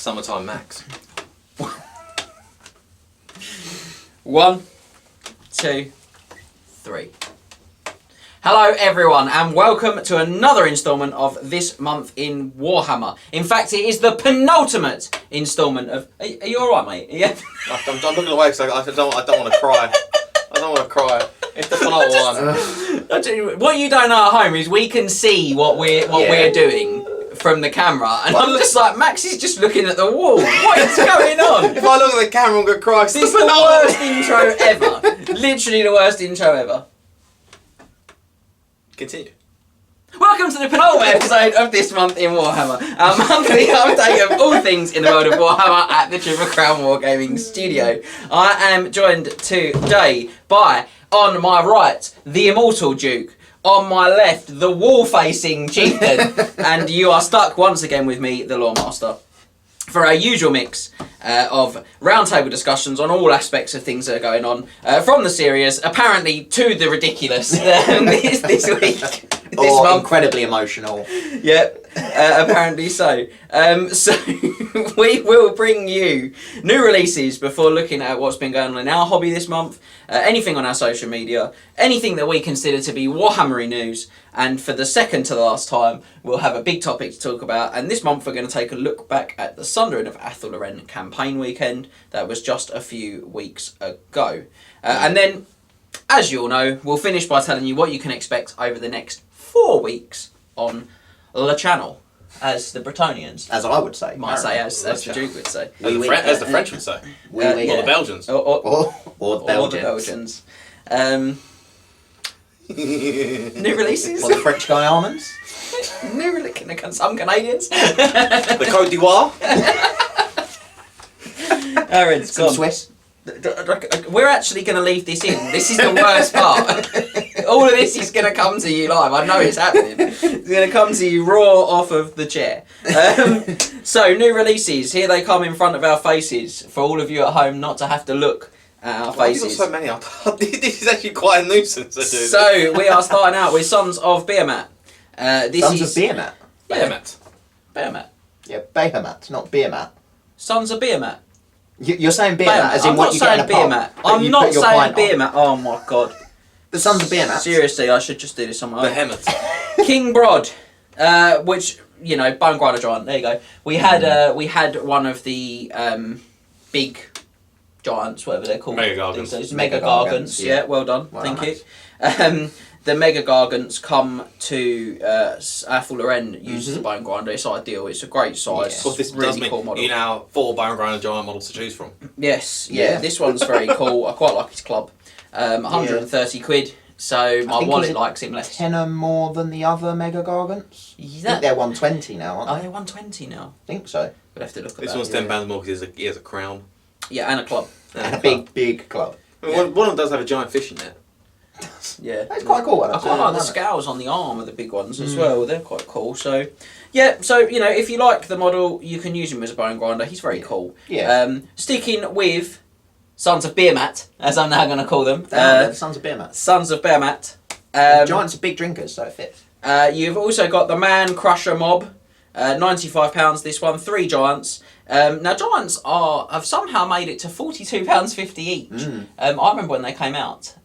Summertime Max. 1, 2, 3. Hello everyone and welcome to another instalment of This Month in Warhammer. In fact, it is the penultimate instalment of... Are you alright, mate? Yeah. I'm looking away because I don't want to cry. I don't want to cry. It's the final one. What you don't know at home is we can see what we're doing from the camera, and I'm just like, Max is just looking at the wall. What is going on? If I look at the camera, I'm going to cry. This is the worst intro ever. Literally the worst intro ever. Continue. Welcome to the penultimate episode of This Month in Warhammer, our monthly update of all things in the world of Warhammer at the Triple Crown Wargaming studio. I am joined today by, on my right, the Immortal Duke, on my left, the wall-facing Chieftain, and you are stuck once again with me, the Lawmaster, for our usual mix of roundtable discussions on all aspects of things that are going on, from the serious, apparently, to the ridiculous, this week. This month. Incredibly emotional. Yep, apparently so. So we will bring you new releases before looking at what's been going on in our hobby this month, anything on our social media, anything that we consider to be Warhammery news, and for the second to the last time, we'll have a big topic to talk about, and this month we're going to take a look back at the Sundering of Athel Loren campaign weekend that was just a few weeks ago. And then, as you all know, we'll finish by telling you what you can expect over the next 4 weeks on the channel, as the Bretonians, as I would say, might say, as the Duke would say, As the French would say, or the Belgians, or the Belgians. New releases. Or the French guy almonds. New releases. Some Canadians. The Côte d'Ivoire. Aaron, Some Swiss. We're actually going to leave this in. This is the worst part. All of this is going to come to you live. I know it's happening. It's going to come to you raw off of the chair. So, new releases. Here they come in front of our faces for all of you at home not to have to look at our faces. So many. This is actually quite a nuisance. So, we are starting out with Sons of Behemat. Sons of Behemat? Behemat. Behemat. Yeah, Behemat, not Behemat. Sons of Behemat. You're saying Behemat as in I'm what not you get in saying a pub, Behemat. but I'm you not put your saying pint on. Behemat. Oh my god. The Sons of Behemat. Seriously, I should just do this somewhere. Behemoth. King Brod, which, you know, Bone Grinder Giant. There you go. We had one of the big giants, whatever they're called. Mega Gargants. these days. Mega Mega Gargants. Gargants, yeah. Yeah, well done. Well Thank done. you. The Mega Gargants come to Athel Loren uses a Bone Grinder. It's ideal. It's a great size. Yeah. Well, this really does mean cool model. you now have 4 Bone Grinder Giant models to choose from. Yes, Yeah. This one's very cool. I quite like his club. 130 quid. So my wallet likes him less. Tenner more than the other Mega Gargants? I think they're 120 now, aren't Are they? they 120 now? I think so. We'll have to look at This that. one's £10 more because he has a crown. Yeah, and a club. And a big club. I mean, one of them does have a giant fishing net. Yeah. That's quite cool. I quite like the scales on the arm of the big ones as well. They're quite cool. So, yeah. So, you know, if you like the model, you can use him as a bone grinder. He's very cool. Yeah. Sticking with Sons of Behemat, as I'm now going to call them. The Sons of Behemat. Sons of Behemat. Giants are big drinkers, so it fits. You've also got the Man Crusher Mob. £95 this one. 3 giants. Now giants have somehow made it to £42.50 each. I remember when they came out.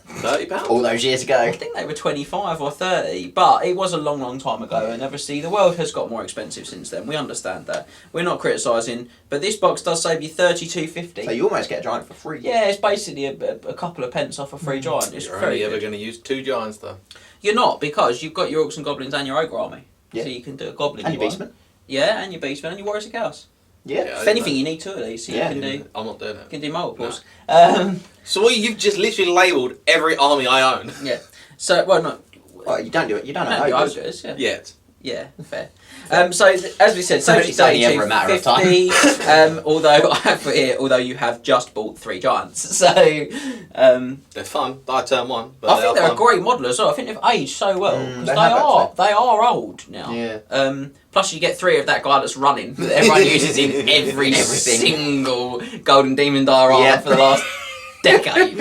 £30? All those years ago. I think they were 25 or 30, but it was a long time ago, and obviously the world has got more expensive since then. We understand that. We're not criticising, but this box does save you £32.50. So you almost get a giant for free. Yeah, it's basically a couple of pence off a free giant. It's You're very only ever good. going to use 2 giants though. You're not, because you've got your Orcs and Goblins and your Ogre Army. Yeah. So you can do a Goblin. And your Beastman. Yeah, and your Beastman and your Warriors of Chaos. Yeah. Yeah. If anything, you need 2 of these, so you can do... I'm not doing You it. can do multiples. So you've just literally labelled every army I own. Yeah. So, well, no. Well, you don't do it. You don't No, know the ogres. ogres, yeah. Yet. Yeah, fair. So, as we said, It's only ever a matter of time. £32.50, although I have put here, although you have just bought 3 giants. So, They're fun. I turn 1. But I think they're fun. a great model as well. I think they've aged so well. Because they have actually. they are old now. Yeah. Plus you get 3 of that guy that's running that everyone uses in every single Golden Demon diorama for the last decade.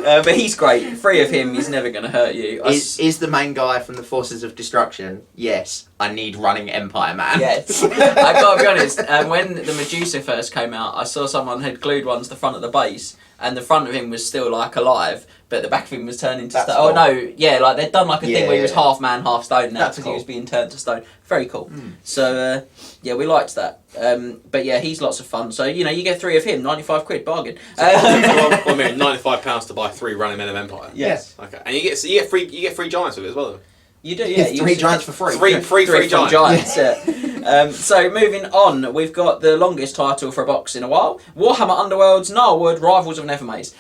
But he's great. Free of him, he's never going to hurt you. Is the main guy from the Forces of Destruction? Yes. I need running Empire Man. Yes. I got to be honest, when the Medusa first came out, I saw someone had glued one to the front of the base, and the front of him was still like alive, but the back of him was turned into stone. Cool. Oh no, yeah, like they'd done like a thing where he was Yeah. half man, half stone now That's because cool. he was being turned to stone. Very cool. So yeah, we liked that. But yeah, he's lots of fun. So you know, you get 3 of him, 95 quid, bargain. Well, I mean, £95 to buy 3 running men of Empire. Yes. Okay, and you get free giants with it as well. You do, yeah. Three giants for free. Free giants. Yeah. So moving on, we've got the longest title for a box in a while: Warhammer Underworlds, Gnarlwood, Rivals of Nevermaze.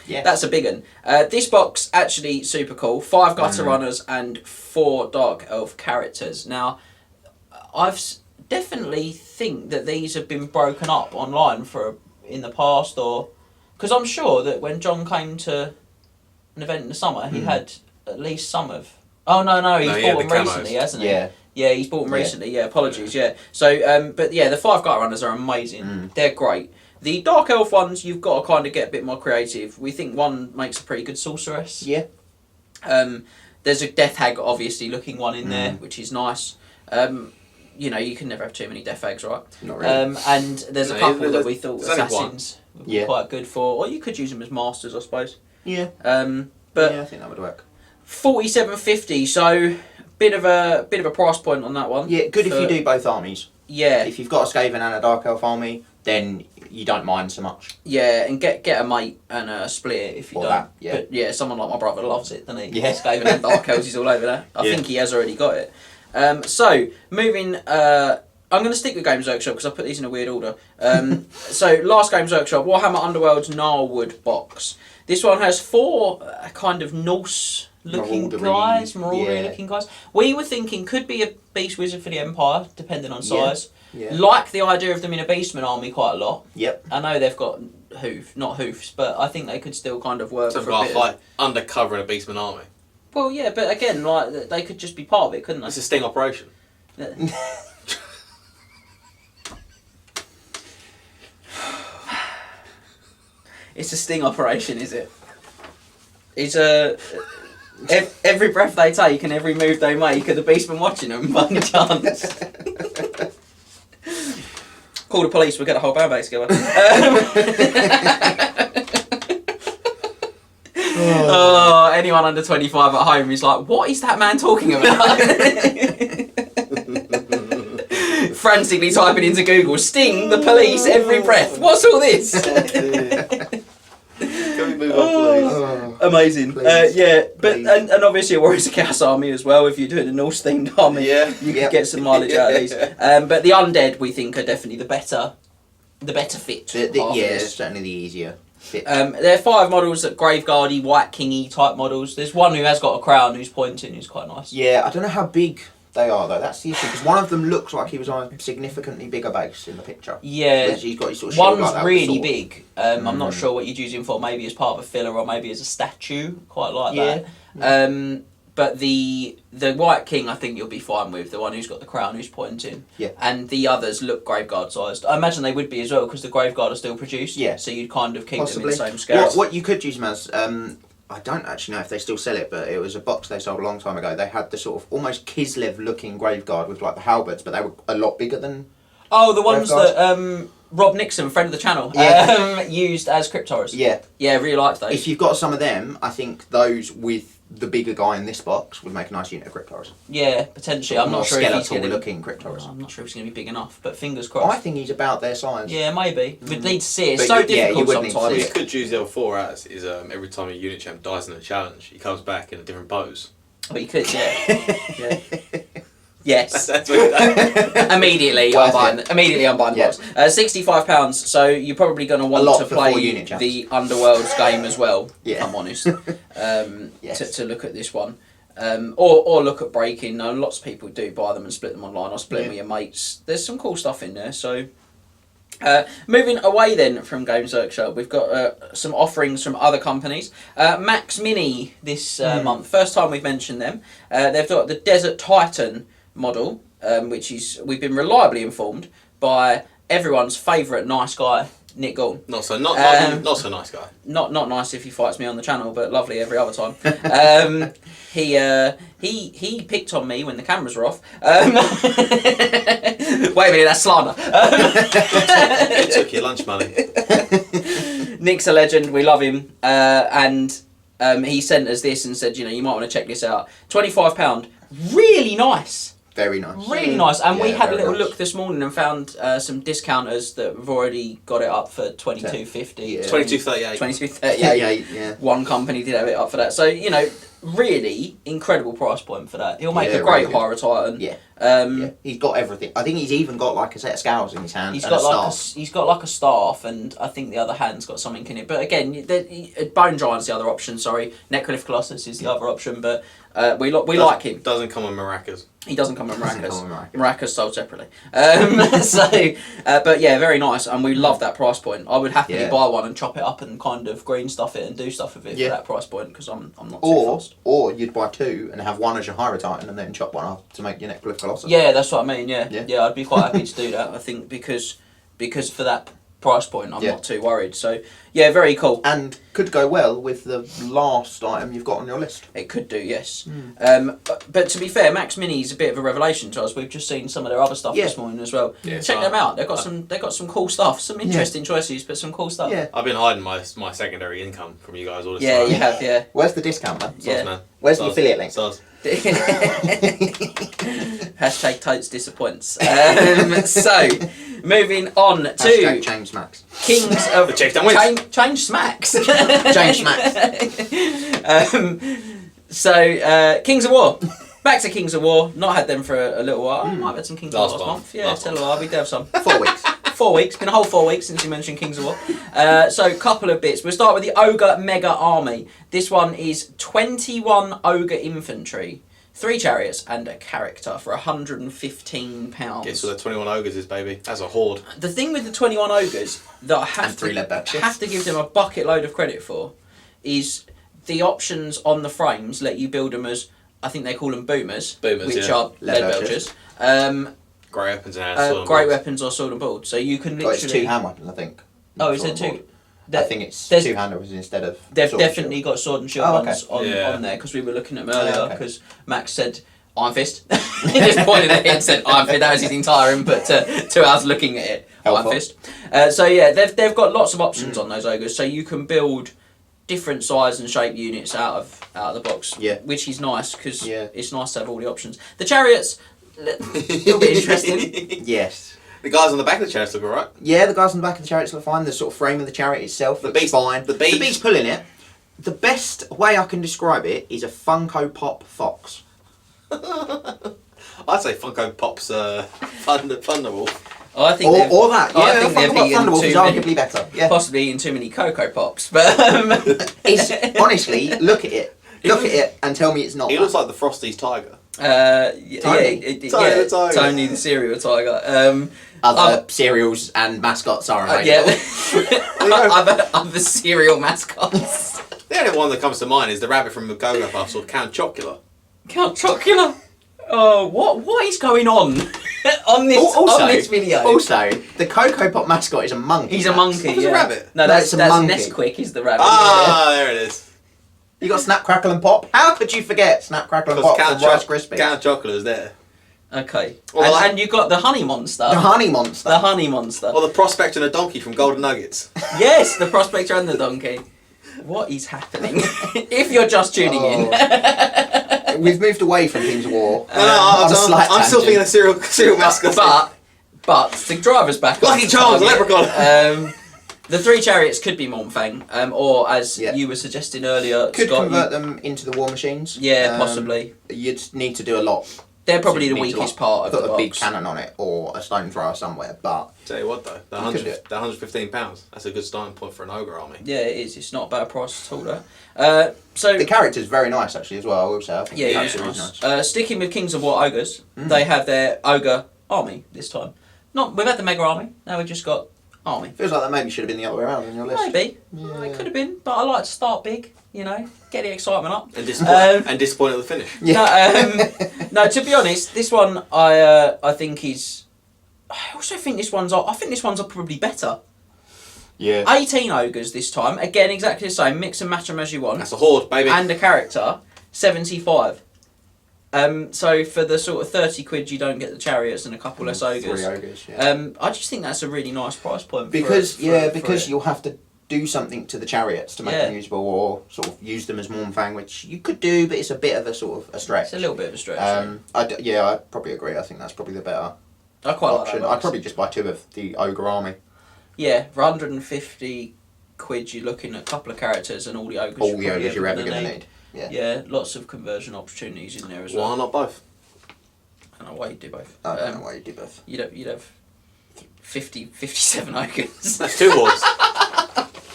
Yeah. That's a big one. This box actually super cool. 5 gutter runners and 4 dark elf characters. Now, definitely think that these have been broken up online in the past, or because I'm sure that when John came to an event in the summer, he had at least some of. Oh no, he's bought them recently, hasn't he? Yeah. Yeah, he's bought them recently. Yeah, apologies. Yeah. So, but yeah, the 5 gutter runners are amazing. They're great. The Dark Elf ones, you've got to kind of get a bit more creative. We think one makes a pretty good sorceress. Yeah. There's a Death Hag, obviously, looking one in there, which is nice. You know, you can never have too many Death Hags, right? Not really. And there's a couple that we thought there's only Assassins would be quite good for. Or you could use them as Masters, I suppose. Yeah. But yeah, I think that would work. 47.50, so bit of a price point on that one. Yeah, good if you do both armies. Yeah. If you've got a Skaven and a Dark Elf army, then you don't mind so much. Yeah, and get a mate and split it if you Or don't. that, yeah. But yeah, someone like my brother loves it, doesn't he? Yeah. Skaven and Dark Elves, he's all over that. I think he has already got it. So, moving... I'm going to stick with Games Workshop because I put these in a weird order. So, last Games Workshop, Warhammer Underworlds Gnarlwood box. This one has 4 kind of Norse-looking guys, Marauder-looking guys. We were thinking could be a Beast Wizard for the Empire, depending on size. Yeah. Like the idea of them in a Beastman army quite a lot. Yep. I know they've got not hoofs, but I think they could still kind of work So for a bit. like undercover in a Beastman army. Well, yeah, but again, like they could just be part of it, couldn't they? It's a sting operation. It's a sting operation, is it? It's a every breath they take and every move they make. Are the Beastmen watching them by any chance? Call the police. We'll get a whole band back together. Oh, anyone under 25 at home is like, what is that man talking about? Frantically typing into Google, sting, the police, every breath. What's all this? Can we move on, please? Amazing. Please. Yeah, but Please. and obviously a Warriors of Chaos army as well. If you're doing a Norse themed army, Yeah. you can get some mileage out of these. But the undead we think are definitely the better fit. half of Yeah, this. certainly the easier fit. There are 5 models that Graveguardy, White Kingy type models. There's one who has got a crown who's pointing, who's quite nice. Yeah, I don't know how big they are though. That's the issue because one of them looks like he was on a significantly bigger base in the picture. Yeah, Whereas he's got his sort of shield one's like that with really sword. big. I'm not sure what you'd use him for. Maybe as part of a filler or maybe as a statue. Quite like that. But the White King, I think you'll be fine with. The one who's got the crown, who's pointing. Yeah. And the others look Graveguard sized. I imagine they would be as well because the Graveguard are still produced. Yeah. So you'd kind of keep Possibly. them in the same scale. What you could use them as, I don't actually know if they still sell it, but it was a box they sold a long time ago. They had the sort of almost Kislev looking Graveguard with like the halberds, but they were a lot bigger than. Oh, the ones Graveguard. that Rob Nixon, friend of the channel, used as Crypt Horrors. Yeah. Yeah, really liked those. If you've got some of them, I think those with the bigger guy in this box would make a nice unit of Crypt Horrors. Yeah, potentially. I'm not sure if he's skeletal going to looking Crypt Horrors. I'm not sure if he's going to be big enough, but fingers crossed. I think he's about their size. Yeah, maybe. We'd need to see it. It's But so you difficult would need to sometimes. see What it. you could use the L4 as is every time a unit champ dies in a challenge, he comes back in a different pose. But you could, yeah. Yes. That's what Immediately, I'm buying the box. £65, so you're probably going to lot want to for 4 play unit champs. the Underworlds game as well, Yeah. if I'm honest, Yes. to look at this one. Or look at Breaking. No, lots of people do buy them and split them online, or split them with your mates. There's some cool stuff in there, so... moving away then from Games Workshop, we've got some offerings from other companies. Max Mini this month, first time we've mentioned them. They've got the Desert Titan model, which is, we've been reliably informed by everyone's favourite nice guy, Nick Gall. Not so nice guy. Not nice if he fights me on the channel, but lovely every other time. He picked on me when the cameras were off. Wait a minute, that's slander. He took your lunch money. Nick's a legend. We love him, and he sent us this and said, you might want to check this out. £25, really nice. Very nice. Really nice. And we had a little nice. look this morning and found some discounters that have already got it up for $22.50. Yeah. $22.38. $22.38. Yeah. One company did have it up for that. So, really incredible price point for that. He'll make a Yeah, great really High Titan. Yeah. Yeah. He's got everything. I think he's even got like a set of scales in his hand. He's and got a like staff. he's got like a staff, and I think the other hand's got something in it. But again, Bone Giant's the other option. Sorry, Necrolyph Colossus is the other option. But we like him. Doesn't come with maracas. He doesn't come with Doesn't maracas. come with maracas. Maracas sold separately. But yeah, very nice, and we love that price point. I would happily buy one and chop it up and kind of green stuff it and do stuff with it for that price point, because I'm not too fast. Or you'd buy two and have one as your High Titan and then chop one up to make your Necrolyph Colossus. Yeah, that's what I mean. Yeah, Yeah. I'd be quite happy to do that. I think because for that price point, I'm not too worried. So yeah, very cool. And could go well with the last item you've got on your list. It could do, yes. But to be fair, Max Mini is a bit of a revelation to us. We've just seen some of their other stuff this morning as well. Yeah, check them out. They've got some cool stuff, some interesting choices, but some cool stuff. Yeah. I've been hiding my secondary income from you guys all this Yeah, time. you have. Yeah. Where's the discount, man? Yeah. Man. Where's the affiliate link? Soz. Hashtag Totes disappoints. So, moving on to Hashtag change Max. Kings of The chieftain wins. Change Smacks. Change Max. Kings of War. Back to Kings of War. Not had them for a little while. I might have had some Kings of War last month. Yeah, Last it's a little while. We do have some. 4 weeks. 4 weeks. Been a whole 4 weeks since you mentioned Kings of War. So, a couple of bits. We'll start with the Ogre Mega Army. This one is 21 Ogre Infantry, 3 chariots, and a character for £115. Guess what the 21 ogres is, baby? That's a horde. The thing with the 21 ogres that I have, And 3 lead batches. have to give them a bucket load of credit for is the options on the frames let you build them as, I think they call them boomers, which are lead belchers. Great weapons and Great weapons or sword and board. So you can Well, it's literally... 2 hand weapons, I think. Oh, is it 2? I think it's there's- 2 hand weapons instead of. They've sword and definitely shield. got sword and shield Oh, okay. ones on there, because we were looking at them earlier, because Max said Iron Fist. He just pointed at it and said Iron Fist. That was his entire input to us looking at it. Helpful. Iron Fist. So yeah, they've got lots of options on those ogres, so you can build different size and shape units out of the box, which is nice, because it's nice to have all the options. The chariots, a little bit interesting. Yes. The guys on the back of the chariots look alright. Yeah, the guys on the back of the chariots look fine. The sort of frame of the chariot itself looks fine. The beast pulling it. The best way I can describe it is a Funko Pop fox. I'd say Funko Pop's Thunderwolf. I think or that. Yeah, I think Funko Pop eaten Thunderwolf is too many- arguably better. Yeah. Possibly eating too many Cocoa Pops, but It's honestly, look at it. Look at it and tell me it's not. He that. looks like the Frosty's tiger. Tony the tiger. Tony the cereal tiger. Other cereals and mascots are available. Yeah, other cereal mascots. The only one that comes to mind is the rabbit from the Go-Go Puffs or Count Chocula. Count Chocula. Oh, what is going on on this video? Also, the Cocoa Pop mascot is a monkey. He's a monkey. It's a rabbit. No, No, that's it's a monkey. Nesquik is the rabbit. Ah, there it is. You got Snap, Crackle and Pop. How could you forget Snap, Crackle and Because Pop from Rice Krispies? Count Chocula's there. Okay. Well, And you got the honey monster. The Honey Monster. The honey monster. Or the Prospector and a donkey from Golden Nuggets. Yes, the prospector and the donkey. What is happening? If you're just tuning in. We've moved away from Kings of War. I'm still thinking of cereal mascots. But the driver's back. Lucky on Charms, target. Leprechaun. The 3 chariots could be Montfang, or as you were suggesting earlier, Could Scott, convert them into the war machines. Yeah, possibly. You'd need to do a lot. They're probably So the you need to, weakest part of the put box. a big cannon on it or a stone thrower somewhere, but Tell you what though, the You could do it. £115, that's a good starting point for an ogre army. Yeah, it is. It's not a bad price at all, though. So the character's very nice actually as well, I will say. I think yeah, the it's character nice. is nice. Sticking with Kings of War ogres, they have their ogre army this time. We've had the mega army. Now we've just got army. Feels like that maybe should have been the other way around on your list. Maybe. Yeah. It could have been, but I like to start big, get the excitement up. And disappointed at the finish. Yeah. No, to be honest, this one I think is. I also think this one's. I think this one's probably better. Yeah. 18 ogres this time. Again, exactly the same. Mix and match them as you want. That's a horde, baby. And a character, 75. So for the sort of 30 quid, you don't get the chariots and a couple less ogres. 3 ogres, yeah. I just think that's a really nice price point. Because you'll have to do something to the chariots to make them usable, or sort of use them as Mornfang, which you could do, but it's a bit of a sort of a stretch. It's a little bit of a stretch. I probably agree. I think that's probably the better I quite option. like that. I'd probably just buy 2 of the Ogre Army. Yeah, for 150 quid, you're looking at a couple of characters and all the ogres. All the ogres you're ever going to need. Yeah, lots of conversion opportunities in there as well. Why not both? I don't know why you do both. I don't know why you do both. You'd have 57 ogres. That's 2 hordes.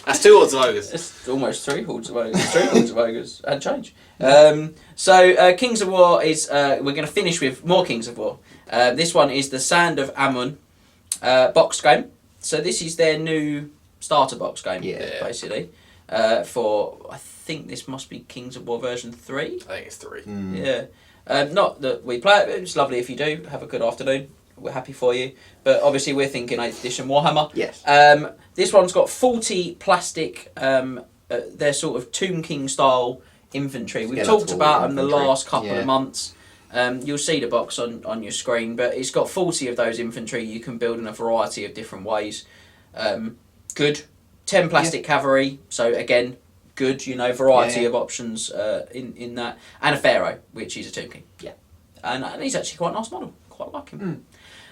That's 2 hordes of ogres. It's almost 3 hordes of ogres. 3 hordes of ogres and change. Kings of War is. We're going to finish with more Kings of War. This one is the Sand of Ammon box game. So this is their new starter box game, basically. For I think this must be Kings of War version 3. I think it's 3. Yeah. Not that we play it, but it's lovely if you do. Have a good afternoon. We're happy for you. But obviously we're thinking 8th edition Warhammer. Yes. This one's got 40 plastic, they're sort of Tomb King style infantry. We've talked about them the last couple of months. You'll see the box on your screen, but it's got 40 of those infantry you can build in a variety of different ways. Good. 10 plastic cavalry, so again, good, variety of options in that. And a Pharaoh, which is a Tomb King. Yeah. And he's actually quite a nice model. Quite like him.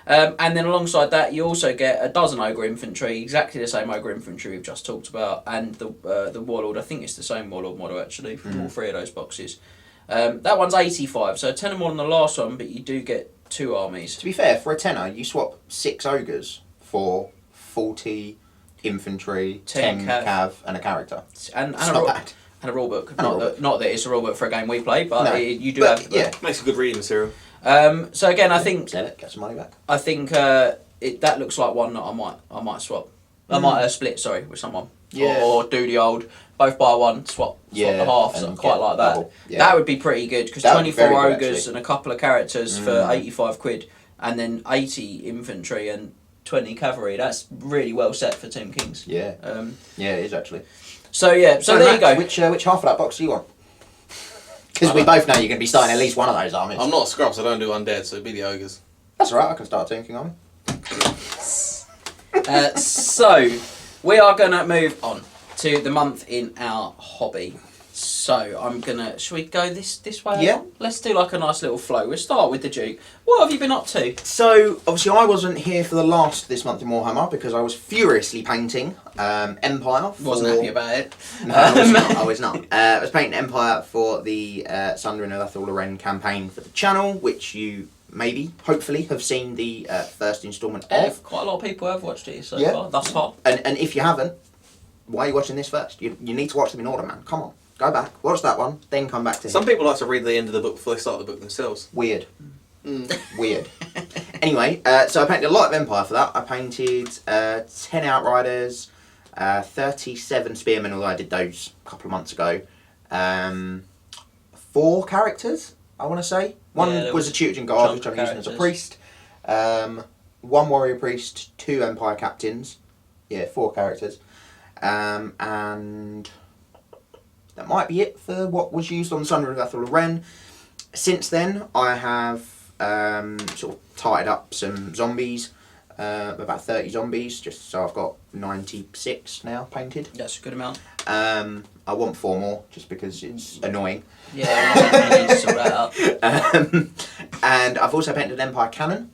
And then alongside that, you also get a dozen Ogre Infantry, exactly the same Ogre Infantry we've just talked about, and the Warlord. I think it's the same Warlord model, actually, from all 3 of those boxes. That one's 85, so 10 more than the last one, but you do get 2 armies. To be fair, for a tenner, you swap 6 ogres for 40 infantry, 10 cav, and a character. And not bad. And a rulebook. Not that it's a rulebook for a game we play, but you do have... Yeah, makes a good reading material. So again, I think... Sell it, get some money back. I think that looks like one that I might swap. I might split, with someone. Yeah. Or do the old, both buy one, swap the half, so quite like that. Double. Yeah. That would be pretty good, because 24 good, ogres actually. and a couple of characters for 85 quid, and then 80 infantry and 20 cavalry, that's really well set for Tomb Kings. Yeah. Yeah, it is actually. So there Max, you go. Which half of that box do you want? Because we both know you're going to be starting at least one of those armies. I'm not a scrub, so I don't do undead, so it'd be the ogres. That's alright, I can start Tomb King army. So we are going to move on to the month in our hobby. So I'm gonna. Should we go this way? Yeah. Let's do like a nice little flow. We'll start with the Duke. What have you been up to? So obviously I wasn't here for the last this month in Warhammer because I was furiously painting Empire. Wasn't happy about it. No, I was not. I was painting Empire for the Sundering of Athel Loren campaign for the channel, which you maybe, hopefully, have seen the first instalment of. Quite a lot of people have watched it so Yeah. far. Thus far. And if you haven't, why are you watching this first? You need to watch them in order, man. Come on. Go back, watch that one, then come back to Some him. people like to read the end of the book before they start the book themselves. Weird. Weird. Anyway, so I painted a lot of Empire for that. I painted 10 Outriders, 37 Spearmen, although I did those a couple of months ago. 4 characters, I want to say. One was a Teuton Guard, which I'm using as a priest. 1 Warrior Priest, 2 Empire Captains. Yeah, 4 characters. And... that might be it for what was used on the Sundering of Athel Loren. Since then, I have sort of tied up some zombies, about 30 zombies, just so I've got 96 now painted. That's a good amount. I want 4 more, just because it's annoying. Yeah, you need to sort that out. And I've also painted an Empire Cannon.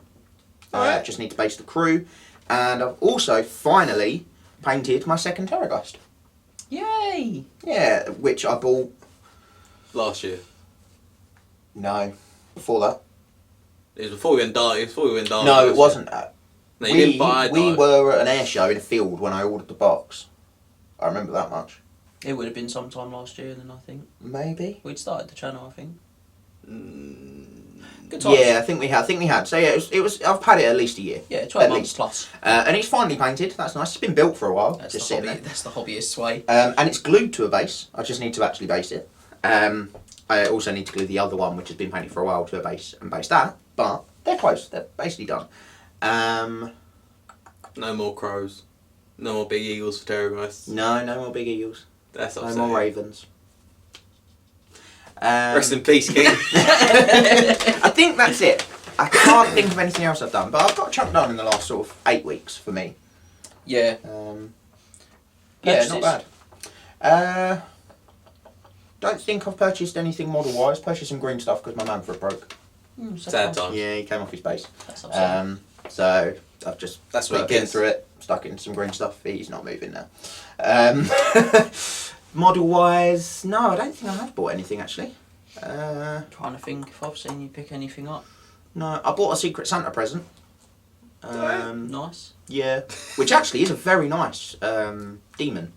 Just need to base the crew. And I've also finally painted my second Terrorgeist. Yay! Yeah, which I bought... Last year. No, before that. It was before we went dark. No, it wasn't. No, you didn't buy we dark. were at an air show in a field when I ordered the box. I remember that much. It would have been sometime last year then, I think. Maybe. We'd started the channel, I think. Good times. Yeah, I think we had. So yeah, it was. I've had it at least a year. Yeah, 12 at months least. plus. And it's finally painted. That's nice. It's been built for a while. That's just the sitting hobby. there. That's the hobbyist's way. And it's glued to a base. I just need to actually base it. I also need to glue the other one, which has been painted for a while, to a base and base that. But they're close. They're basically done. No more crows. No more big eagles for Terrorgeists. No more big eagles. That's No upsetting. more ravens. Rest in peace, King. I think that's it. I can't think of anything else I've done, but I've got a chunk done in the last sort of 8 weeks for me. Yeah. Yeah, not bad. Don't think I've purchased anything model-wise. Purchased some green stuff because my Manfred broke. Sad time. Yeah, he came off his base. That's upsetting. So I've just That's put what a it pin gets. through it, stuck it in some green stuff. He's not moving now. Model-wise, no, I don't think I have bought anything actually. Trying to think if I've seen you pick anything up. No, I bought a Secret Santa present. Nice. Yeah, which actually is a very nice demon.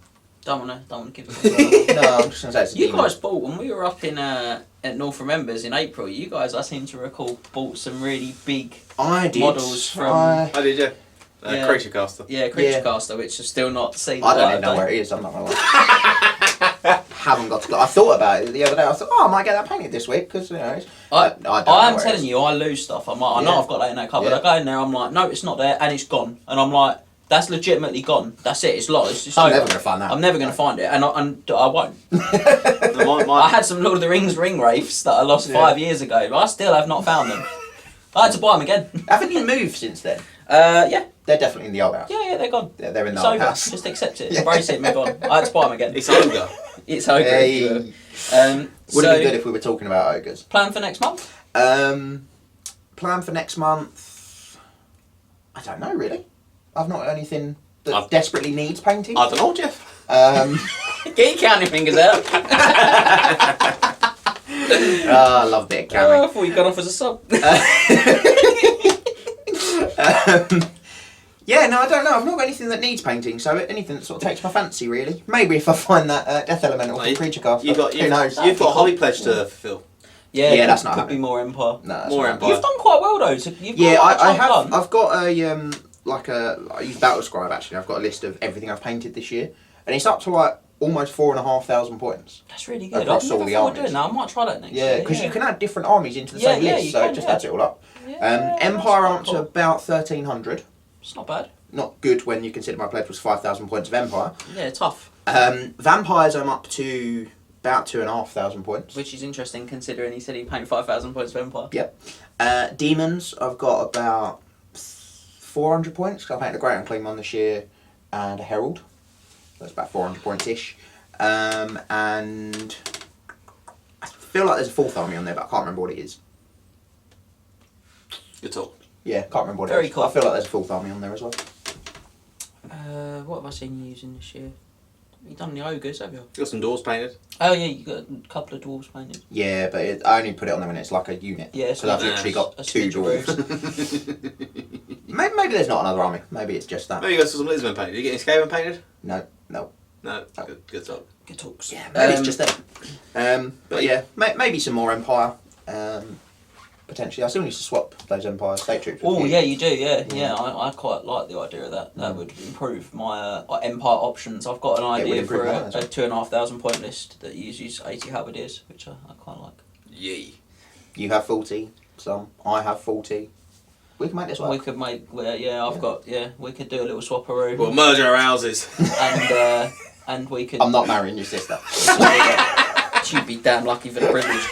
Don't wanna give it. No, I'm just gonna say it's a You demon. guys bought when we were up in at North Remembers in April. You guys, I seem to recall, bought some really big I did. models from Oh, did you? Yeah. Creature Caster. Creature Yeah. Caster, which have still not seen. I the don't light even of know day. where it is. I'm not gonna lie. Haven't got to. I thought about it the other day. I thought, oh, I might get that painted this week because you know. I don't know I'm where it telling is. you, I lose stuff. I'm like, I know Yeah. I've got that in that cupboard. Yeah. I go in there, I'm like, no, it's not there, and it's gone. And I'm like, that's legitimately gone. That's it. It's lost. It's I'm over. never gonna find that. I'm never going to find it, and I won't. No, I had some Lord of the Rings ring wraiths that I lost Yeah. 5 years ago, but I still have not found them. I had to buy them again. Haven't you moved since then? Yeah, They're definitely in the old house. yeah, they're gone. They're in the It's old over. house. Just accept it, Yeah. embrace it, move on. I had to buy them again. It's Ogre. It's over. Hey. if you will. Would So, have been good if we were talking about ogres. plan for next month? Plan for next month. I don't know really. I've not got anything that desperately needs painting. I don't know, Jeff. Get your counting fingers out. I love a bit of Oh, camming. I thought you got off as a sub. Yeah, no, I don't know. I've not got anything that needs painting, so anything that sort of takes my fancy, really. Maybe if I find that Death Elemental No, from Creature Caster. Who knows? You've got a hobby pledge to fulfill. Yeah, that's not could happening. be more Empire. No, that's More not Empire. You've done quite well though. So you've Yeah, got I a have. done. I've got I use Battle Scribe actually. I've got a list of everything I've painted this year, and it's up to like almost 4,500 points. That's really good. across I've all never the thought of armies. doing that. I might try that next year. Yeah, because you can add different armies into the Yeah, same yeah, list, you so can, it just yeah. adds it all up. Yeah, Empire that's up to cool. about 1,300. It's not bad. Not good when you consider my pledge was 5,000 points of Empire. Yeah, tough. Vampires I'm up to about 2,500 points. Which is interesting considering he said he paid 5,000 points for Empire. Yep. Demons I've got about 400 points. 'Cause I painted a Great Unclean one this year and a Herald. That's about 400 points ish. And I feel like there's a fourth army on there, but I can't remember what it is. Good talk. Yeah, can't remember what Very it is. cool. I feel like there's a fourth army on there as well. What have I seen you using this year? You done the ogres, have you? You got some doors painted. Oh yeah, you got a couple of dwarves painted. Yeah, but I only put it on there when it's like a unit. Yeah, So I've literally got a 2 switch of dwarves. Maybe there's not another army. Maybe it's just that. Maybe you got some Lisbon painted. You get any Skaven painted? No. No. Good talk. Good talks. Yeah, maybe it's just them. But yeah, maybe some more Empire. Potentially, I still need to swap those Empire state troops. with Oh you. yeah, you do. Yeah, Yeah. yeah. I quite like the idea of that. That would improve my Empire options. I've got an would idea improve for mine a as well. 2,500 point list that uses 80 halberdiers, which I quite like. Yay. You have 40. Some. I have 40. We can make this work. We could make. I've got. Yeah, we could do a little swapperoo. We'll merge our houses. And we could. I'm not marrying your sister. You'd be damn lucky for the privilege.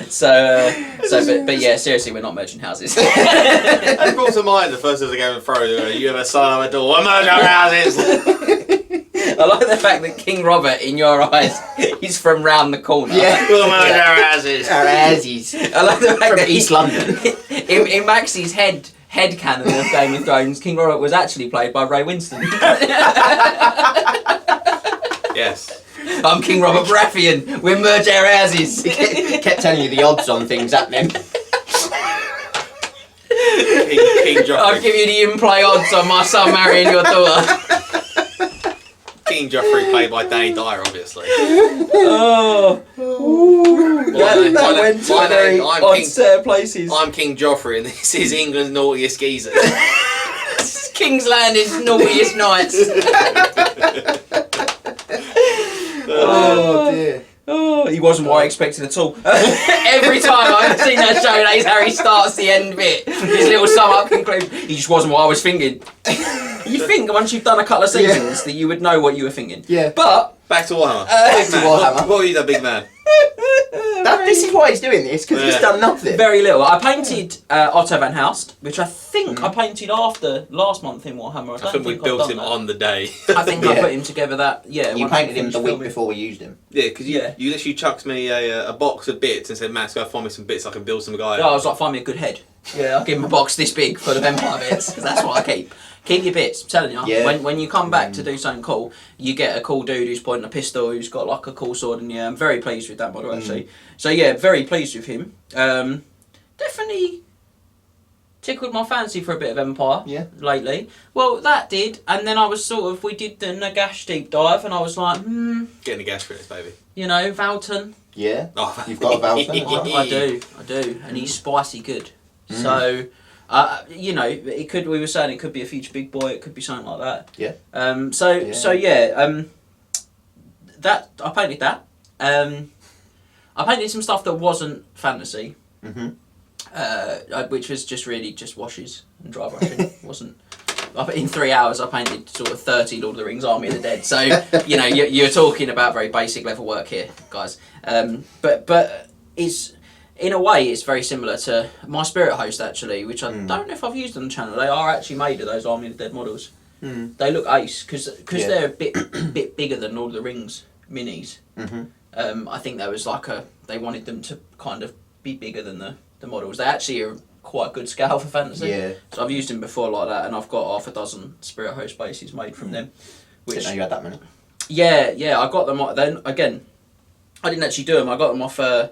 But yeah, seriously, we're not merging houses. That brought to mind the first of the Game of Thrones. You ever sign on a door? We'll merge our houses. I like the fact that King Robert, in your eyes, he's from round the corner. Yeah. We'll merge our houses. Our Aussies. I like the fact From that East London. in Maxie's head canon of Game of Thrones, King Robert was actually played by Ray Winston. Yes. I'm King Robert Baratheon. We merge our houses. Kept telling you the odds on things happening. King I'll Joffrey. give you the in-play odds on my son marrying your daughter. King Joffrey played by Danny Dyer, obviously. Oh. That went to my a very name- I'm odd King- set of places. I'm King Joffrey, and this is England's naughtiest geezer. King's Landing's naughtiest knights. Oh dear. Oh, he wasn't what I expected at all. Every time I've seen that show, that's how he starts the end bit. His little sum up conclusion. He just wasn't what I was thinking. You think once you've done a couple of seasons that you would know what you were thinking. Yeah. But Back to Warhammer. Back to Warhammer. What were you, that big man? This is why he's doing this, because he's done nothing. very little. I painted Otto van Halst, which I think I painted after last month in Warhammer. I think we built him on the day. I think I put him together that. Yeah. You when I painted him the finished week filming. before we used him. Yeah, because you literally chucked me a box of bits and said, Matt, go find me some bits I can build some guy. Yeah, I was like, find me a good head. Yeah, I'll give him a box this big full of Empire bits, because that's what I keep. Keep your bits, I'm telling you. Yeah. When you come back to do something cool, you get a cool dude who's pointing a pistol, who's got like a cool sword, and yeah, I'm very pleased with that model actually. So yeah, very pleased with him. Definitely tickled my fancy for a bit of Empire lately. Well, that did, and then I was we did the Nagash deep dive, and I was like, Getting a gas for this, baby. you know, Valton. Yeah. Oh, You've got a Valton as well. I do, and he's spicy good. So, you know, it could. We were saying it could be a future big boy. It could be something like that. Yeah. That I painted that. I painted some stuff that wasn't fantasy, which was just really just washes and dry brushing. Wasn't. In 3 hours, I painted sort of 30 Lord of the Rings Army of the Dead. So you know, you're talking about very basic level work here, guys. But it's. In a way, it's very similar to my Spirit Host, actually, which I don't know if I've used on the channel. They are actually made of those Army of the Dead models. They look ace, because they're a bit bigger than Lord of the Rings minis. I think there was they wanted them to kind of be bigger than the models. They actually are quite good scale for fantasy. Yeah. So I've used them before like that, and I've got half a dozen Spirit Host bases made from them. Didn't know you had that many. Yeah, I got them. Then again, I didn't actually do them. I got them off a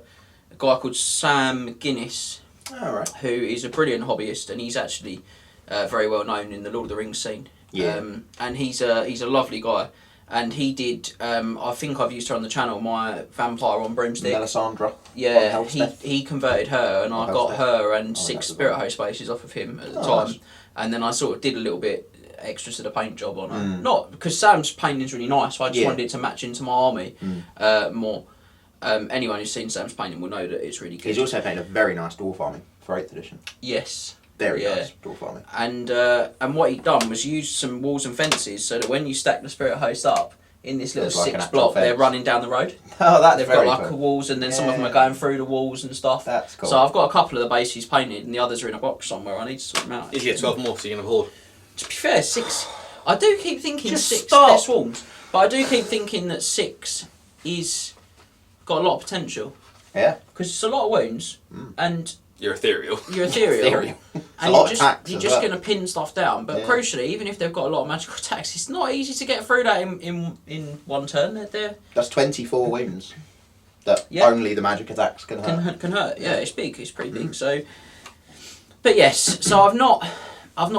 guy called Sam Guinness, who is a brilliant hobbyist, and he's actually very well known in the Lord of the Rings scene. Yeah. And he's a lovely guy, and he did. I think I've used her on the channel. My vampire on broomstick. Melisandre. Yeah, he converted her, and I got her and 6 Spirit Host bases off of him at the time, and then I sort of did a little bit extra to the paint job on her. Not because Sam's painting's really nice, so I just wanted it to match into my army more. Anyone who's seen Sam's painting will know that it's really good. He's also painted a very nice dwarf army for 8th edition. Yes. Very nice dwarf army. And what he'd done was use some walls and fences so that when you stack the Spirit Host up in this little 6 block, they're running down the road. Oh, that's They've very got cool. walls, and then some of them are going through the walls and stuff. That's cool. So I've got a couple of the bases painted, and the others are in a box somewhere. I need to sort them out. You get 12 more, so you can afford. To be fair, 6. I do keep thinking Just 6. stop. They're swarms, but I do keep thinking that 6 is got a lot of potential. Yeah. Because it's a lot of wounds, and You're ethereal. you're ethereal. A lot of And attacks you're as just well. going to pin stuff down. But crucially, even if they've got a lot of magical attacks, it's not easy to get through that in one turn. They're That's 24 wounds that only the magic attacks can hurt. can hurt. Yeah, it's big. It's pretty big. So, but yes. So I've not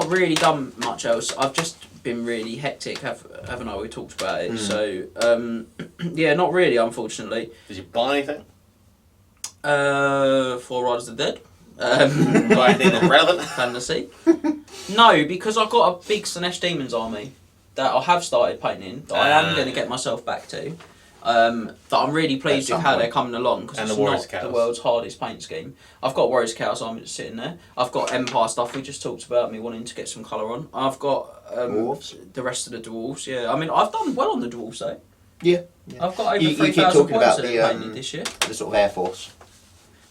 really done much else. I've just been really hectic, haven't I? We talked about it. So yeah, not really, unfortunately. Did you buy anything? 4 Riders of the Dead. Buy anything relevant? Fantasy. No, because I've got a big Slanesh Demons army that I have started painting, that I am going to get myself back to. That I'm really pleased with how they're coming along, because it's not the world's hardest paint scheme. I've got Warriors Chaos army just sitting there. I've got Empire stuff we just talked about, me wanting to get some colour on. I've got the rest of the dwarves. Yeah, I mean I've done well on the dwarves though. Yeah. I've got over You keep 3,000 talking points about painted this year. the sort of Air Force.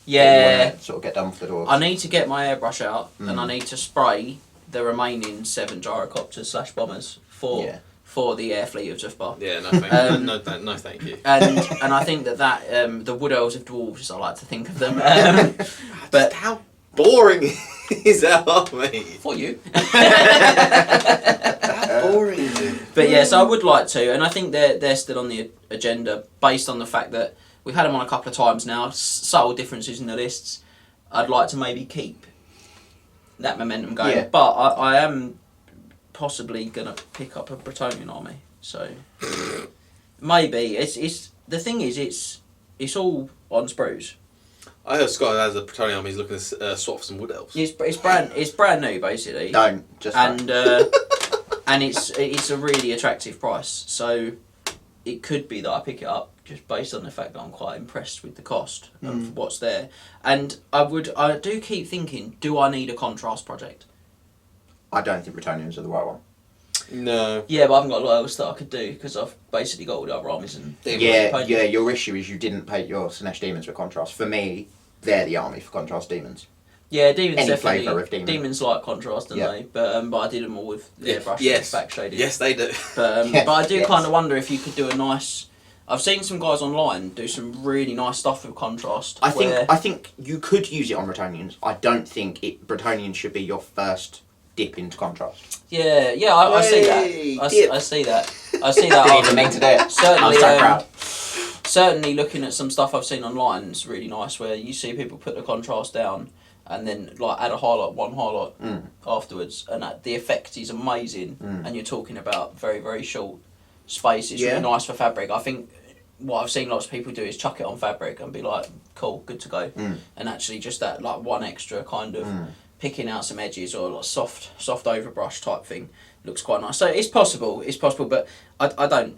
Yeah. Sort of get done for the dwarves. I need to get my airbrush out, and I need to spray the remaining 7 gyrocopters / bombers for the air fleet of Zufbar. Yeah, no thank you. No, thank you. And I think that the Wood Elves of Dwarves, I like to think of them. But how boring is that army? For you. How boring is it? But yes, I would like to, and I think they're still on the agenda based on the fact that we've had them on a couple of times now. Subtle differences in the lists. I'd like to maybe keep that momentum going, but I am possibly gonna pick up a Bretonian army. So maybe it's the thing is it's all on sprues. I heard Scott has a Bretonian army. He's looking to swap for some Wood Elves. It's brand new basically. Don't just and it's a really attractive price. So it could be that I pick it up just based on the fact that I'm quite impressed with the cost of what's there. And I do keep thinking, do I need a contrast project? I don't think Bretonians are the right one. No. Yeah, but I haven't got a lot else that I could do because I've basically got all the other armies and Yeah, your issue is you didn't paint your Sinesh demons for contrast. For me, they're the army for contrast demons. Yeah, demons Any definitely. flavour of demon. Demons like contrast, don't they? But I did them all with airbrush Yes. and back shaded. Yes, they do. But I do kind of wonder if you could do a nice. I've seen some guys online do some really nice stuff with contrast. I think you could use it on Bretonians. I don't think Bretonians should be your first dip into contrast. Yeah, I see that. I see that. I see that. Didn't even mean to do it. Certainly, I'm so proud. Certainly, looking at some stuff I've seen online, it's really nice where you see people put the contrast down and then like add one highlight afterwards, and the effect is amazing. And you're talking about very, very short space. It's really nice for fabric. I think what I've seen lots of people do is chuck it on fabric and be like, cool, good to go. And actually just that like one extra kind of picking out some edges or like soft overbrush type thing looks quite nice. So it's possible, but I don't.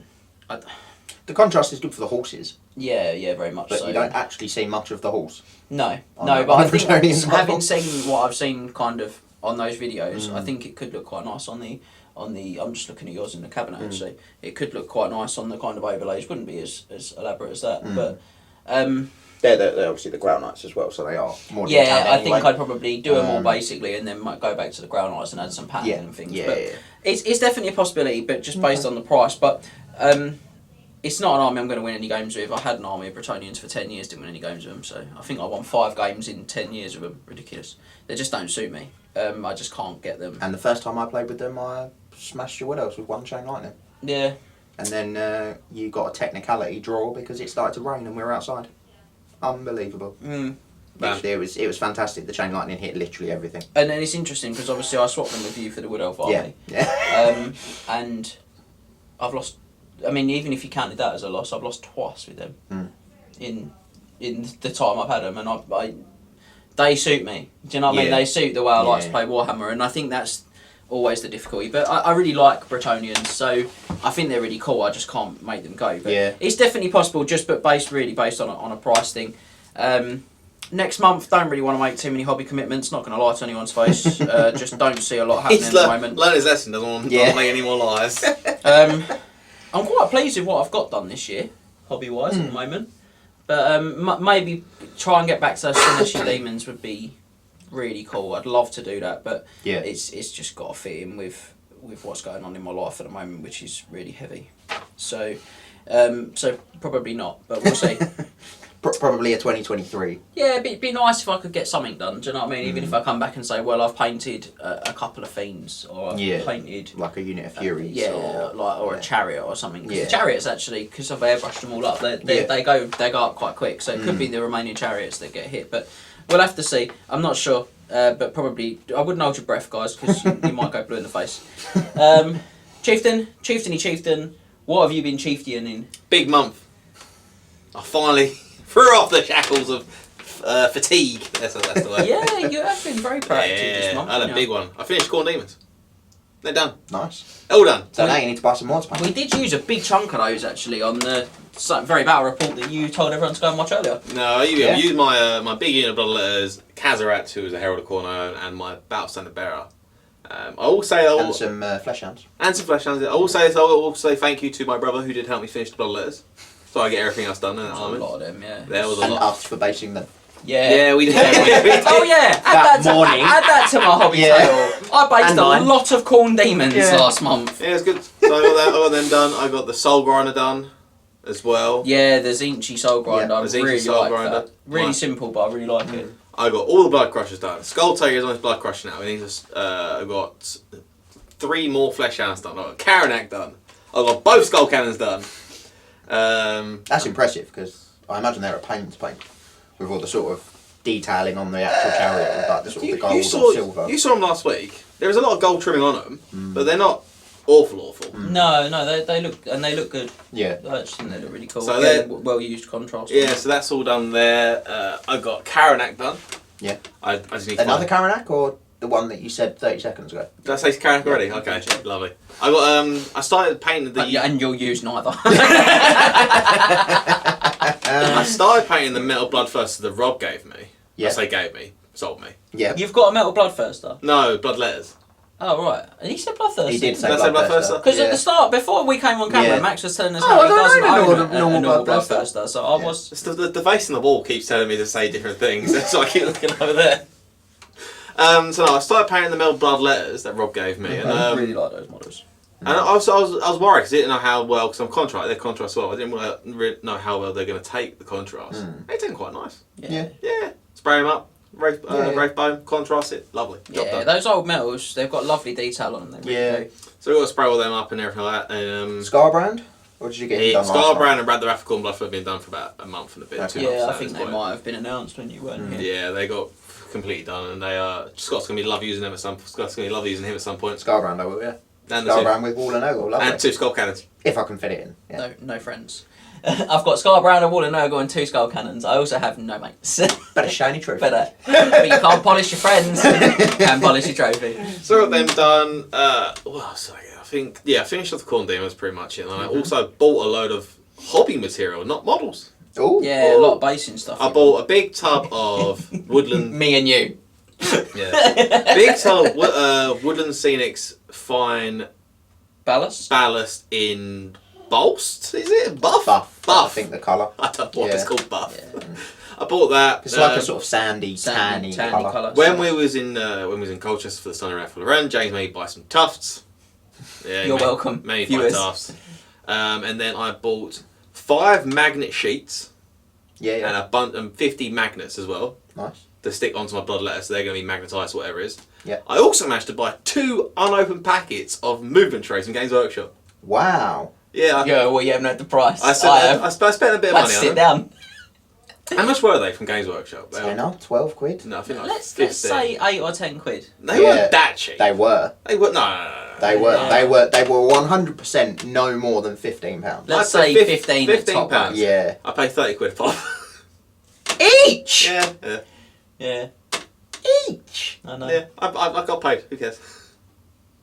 The contrast is good for the horses, Yeah, very much but so. you don't actually see much of the horse. No, On but I think Bretonians as well. having seen what I've seen kind of on those videos, I think it could look quite nice on the. I'm just looking at yours in the cabinet actually. It could look quite nice on the kind of overlays. Wouldn't be as elaborate as that, but. They're obviously the Ground Knights as well, so they are more. Yeah, I think anyway. I'd probably do them all basically, and then might go back to the Ground Knights and add some pattern and things. Yeah, but yeah. it's definitely a possibility, but just based on the price. But it's not an army I'm going to win any games with. I had an army of Bretonians for 10 years, didn't win any games with them. So I think I won 5 games in 10 years with them. Ridiculous. They just don't suit me. I just can't get them. And the first time I played with them, I smashed your Wood Elves with one chain lightning. Yeah. And then you got a technicality draw because it started to rain and we were outside. Unbelievable. Literally, it was fantastic. The chain lightning hit literally everything. And then it's interesting because obviously I swapped them with you for the Wood Elf army. Yeah. And I've lost. I mean, even if you counted that as a loss, I've lost twice with them in the time I've had them, and they suit me. Do you know what I mean? They suit the way I like to play Warhammer, and I think that's always the difficulty. But I really like Bretonians, so I think they're really cool. I just can't make them go. But it's definitely possible, but based on a price thing. Next month, don't really want to make too many hobby commitments. Not going to lie to anyone's face. Just don't see a lot happening at the moment. Learn his lesson. Doesn't want to make any more lies. I'm quite pleased with what I've got done this year, hobby-wise, at the moment. But maybe try and get back to those Sinesh demons would be really cool. I'd love to do that, but it's just got to fit in with what's going on in my life at the moment, which is really heavy. So probably not, but we'll see. Probably a 2023. Yeah, it'd be nice if I could get something done. Do you know what I mean? Even if I come back and say, well, I've painted a couple of fiends, or I've painted like a unit of Furies, or a chariot or something. Because the chariots actually, because I've airbrushed them all up, they go up quite quick. So it could be the Romanian chariots that get hit, but we'll have to see. I'm not sure, but probably I wouldn't hold your breath, guys, because you might go blue in the face. Chieftain, what have you been chieftain-ing? Big month. I finally threw off the shackles of fatigue. That's the way. Yeah, you have been very proactive this month. I had a big one. I finished Corn Demons. They're done. Nice. All done. So now you need to buy some more. We did use a big chunk of those actually on the very battle report that you told everyone to go and watch earlier. No, I used my big unit of bloodletters, Kazarat, who was a Herald of Corno, and my Battle Standard Bearer. I will say and some flesh hounds. And some flesh hounds. I will say thank you to my brother who did help me finish the bloodletters. So I get everything else done in the army. A lot of them, yeah. There was a and lot. us for basing them. Yeah, we did. Oh yeah, add that to my hobby title. I based a lot of Corn Demons last month. Yeah, it's good. So I got them done. I got the Soul Grinder done as well. Yeah, the Zinchi Soul Grinder. I really like that. Really Right. simple, but I really like it. I got all the Blood Crushers done. Skull Tiger is on his Blood Crusher now. I got 3 more Flesh Hounds done. I got Karanak done. I got both Skull Cannons done. That's impressive because I imagine they're a pain to paint with all the sort of detailing on the actual chariot with like the sort of the gold or silver. You saw them last week. There was a lot of gold trimming on them, but they're not awful. No, they look good. Yeah, I just think they look really cool. So they're well used contrast. Yeah, so that's all done there. I got Karanak done. Yeah. I just need to another Karanak or the one that you said 30 seconds ago. Did I say Karen already? Yeah. Okay, lovely. I got I started painting the. And you'll use neither. I started painting the metal bloodthirster that Rob gave me. Yeah. I say gave me, sold me. Yeah. You've got a metal bloodthirster. No, blood letters. Oh right, and he said bloodthirster. He did say Did I say bloodthirster. bloodthirster? Because at the start, before we came on camera, Yeah. Max was telling us Oh, how I he don't doesn't know own the a normal normal bloodthirster. bloodthirster. So I Yeah. was. It's the face on the wall keeps telling me to say different things, so I keep looking over there. So no, I started painting the metal blood letters that Rob gave me, and I really like those models. and I was worried because I didn't know how well, because I'm contrast, they're contrast well. I didn't really know how well they're going to take the contrast. They did quite nice. Yeah. Yeah, spray them up, wraith Yeah. bone, contrast it, lovely. Job Yeah, done. those old metals, they've got lovely detail on them. They really Yeah. do. So we got to spray all them up and everything like that. And Scarbrand? Or did you get it done last night? Scarbrand and Rad the Rathcorn Bloodford have been done for about a month and a bit. Okay. 2 months Yeah, I at think this they point. might have been announced when you weren't here. Yeah, they got completely done, and they Scott's gonna be love using them at some. Scott's gonna be love using him at some point. Scarbrand, I will, yeah. And the Scarbrand with Wall and Ogle, lovely. and 2 skull cannons. If I can fit it in. Yeah. No friends. I've got Scarbrand, a Wall and Ogle, and 2 skull cannons. I also have no mates. But a shiny trophy. but you can't polish your friends. Can polish your trophy. So I got them done. Well, so I think I finished off the corn demons pretty much, and I also bought a load of hobby material, not models. Ooh. Yeah, a lot of basing stuff. I bought a big tub of woodland. Me and you. Yeah, big tub of woodland scenics fine Ballast. ballast in Bolst. Is it buff? Buff. I Buff. think the colour. I don't know what it's Yeah. called. Buff. Yeah. I bought that. It's like a sort of sandy, Sandy, tanny tanny colour. colour. When we was in Colchester for the Sundering of Athel Loren, James made me buy some tufts. Yeah, You're welcome, Made me buy viewers. tufts. And then I bought 5 magnet sheets Yeah, yeah. and a bunch and 50 magnets as well Nice. to stick onto my blood letters, so they're going to be magnetised, whatever it is. Yeah. I also managed to buy 2 unopened packets of movement trays from Games Workshop. Wow. Yeah, Yeah, well, you haven't had the price. I spent a bit of money on sit them. down. How much were they from Games Workshop? Tenner, 12 quid. No, I think like Let's 15. say 8 or 10 quid. They Yeah, weren't that cheap. They were. They were no. They were. No. They were 100% no more than £15. Let's I'd say say 15 at top £15. range. Yeah. I paid 30 quid for. Each. Yeah. Yeah, Each. I know. Yeah, I got paid. Who cares?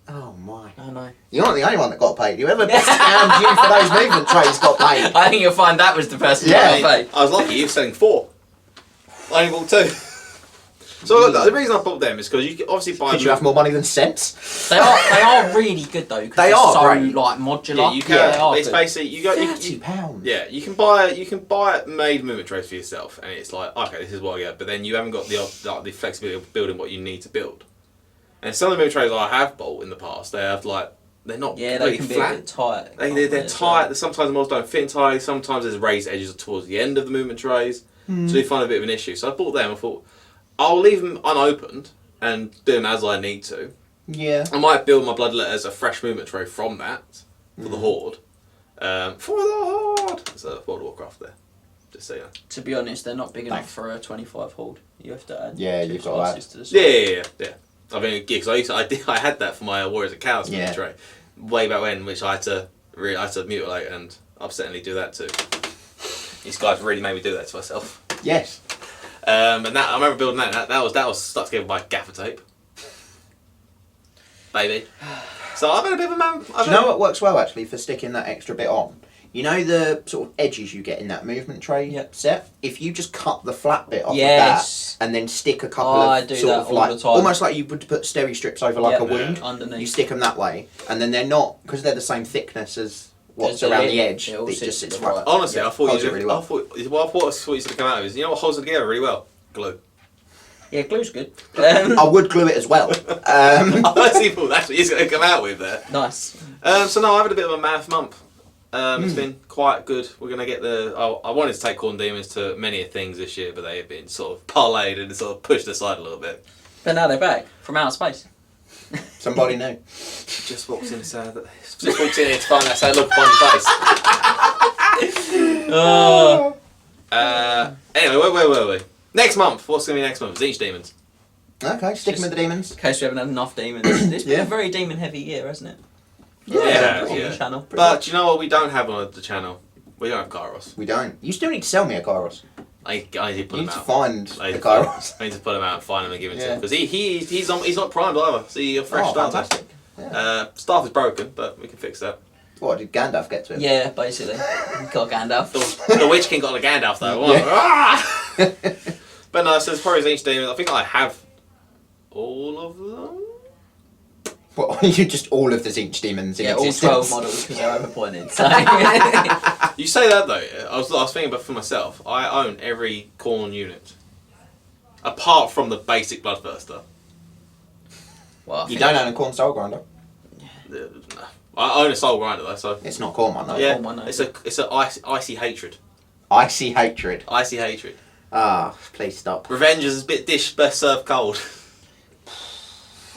Oh my. I know. You're not the only one that got paid. Whoever scammed you for those movement trays got paid. I think you'll find that was the person Yeah. who got paid. I was lucky. You were selling 4. I only bought 2. So the reason I bought them is because you can obviously buy. Did you have more money than sense? They are really good though. 'Cause They they're are so great. like modular. Yeah, you can. Yeah, they are It's good. basically you got £30. yeah. You can buy made movement trays for yourself, and it's like okay, this is what I get. But then you haven't got the flexibility of building what you need to build. And some of the movement trays I have bought in the past, they have like they're not Yeah, they completely can be flat. a bit tight. They're tight. Sometimes the models don't fit entirely. Sometimes there's raised edges towards the end of the movement trays, so you find a bit of an issue. So I bought them. I thought I'll leave them unopened and do them as I need to. Yeah. I might build my blood letters a fresh movement tray from that for the Horde. For the Horde. It's a World of Warcraft there. Just so you know. To be honest, they're not big enough Thanks. for a 25 hold. You have to add. Yeah, 2 you've got to slices to the side. Yeah. I mean, because I had that for my Warriors of Chaos movement tray way back when, which I had to mutilate and upsettingly do that too. These guys really made me do that to myself. Yes. And that I remember building that. That was stuck together by gaffer tape. Baby. So I've been a bit of a man. Do you know what works well actually for sticking that extra bit on? You know the sort of edges you get in that movement tray set? If you just cut the flat bit off of that and then stick a couple I of do sort that of all like the time. almost like you would put steri strips over like a Yep. wound. Underneath. You stick them that way, and then they're not because they're the same thickness as what's There's a around the lid. edge. It all It sits just sits right. right. Honestly, Yeah, I thought holds you it really well. I thought what used to come out of is, you know what holds it together really well? Glue. Yeah, glue's good. I would glue it as well. I see that's what he's going to come out with there. Nice. So no, I've had a bit of a math month. It's been quite good. We're going to get I wanted to take Corn Demons to many things this year, but they have been sort of parlayed and sort of pushed aside a little bit. But now they're back from outer space. Somebody knew. Just walked in here to find that sad look upon your face. Anyway, where were we? Next month. What's going to be next month? Zinch Demons. Okay, sticking with the demons. In case we haven't had enough demons. It's been Yeah. a very demon heavy year, hasn't it? Yeah, on yeah. the channel. But do you know what we don't have on the channel? We don't have Kairos. We don't. You still need to sell me a Kairos. I need to You put need him to out. find I the need Kairos. to put him out and find him and give it to Yeah. him because he's not primed either. So you're a fresh starter. Fantastic. Yeah. Staff is broken, but we can fix that. What, did Gandalf get to him? Yeah, basically. Got Gandalf. The Witch King got the Gandalf though. What? Yeah. Ah! But no, so as far as each demon, I think I have all of them. What, you just all of the Zinch demons in Yeah, all existence? 12 models because they're overpointed. So. You say that though, yeah? I was thinking about for myself. I own every Khorne unit, apart from the basic Bloodthirster. Well, I You think- don't own a Khorne Soul Grinder. No. I own a Soul Grinder though, so It's not Khorne one, though. yeah, Khorne one, no. it's a icy hatred. Icy hatred. Icy hatred. Ah, please stop. Revenge is a bit dish best served cold.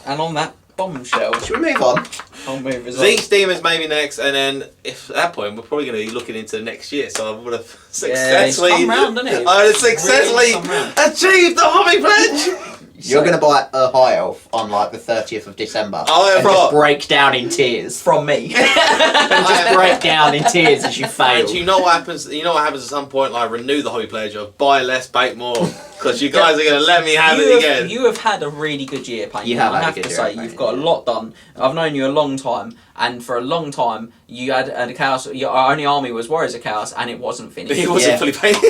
And on that bombshell, Should we move on? I'll move as well. Zinch demons maybe next, and then if at that point we're probably going to be looking into next year. So I would have successfully, come round, hasn't it? I would have successfully Really come round. achieved the hobby pledge. You're going to buy a High Elf on like the 30th of December. I and have just got- break down in tears. From me. And just break down in tears as you fail. And you know what happens? You know what happens at some point? Like renew the hobby pledge of buy less, bake more, because you guys are going to let me have it again. You have had a really good year painting. You have I had a have good to year say, painting, you've got a yeah. lot done. I've known you a long time, and for a long time, you had a chaos. Your only army was Warriors of Chaos, and it wasn't finished. It wasn't Yeah. fully painted.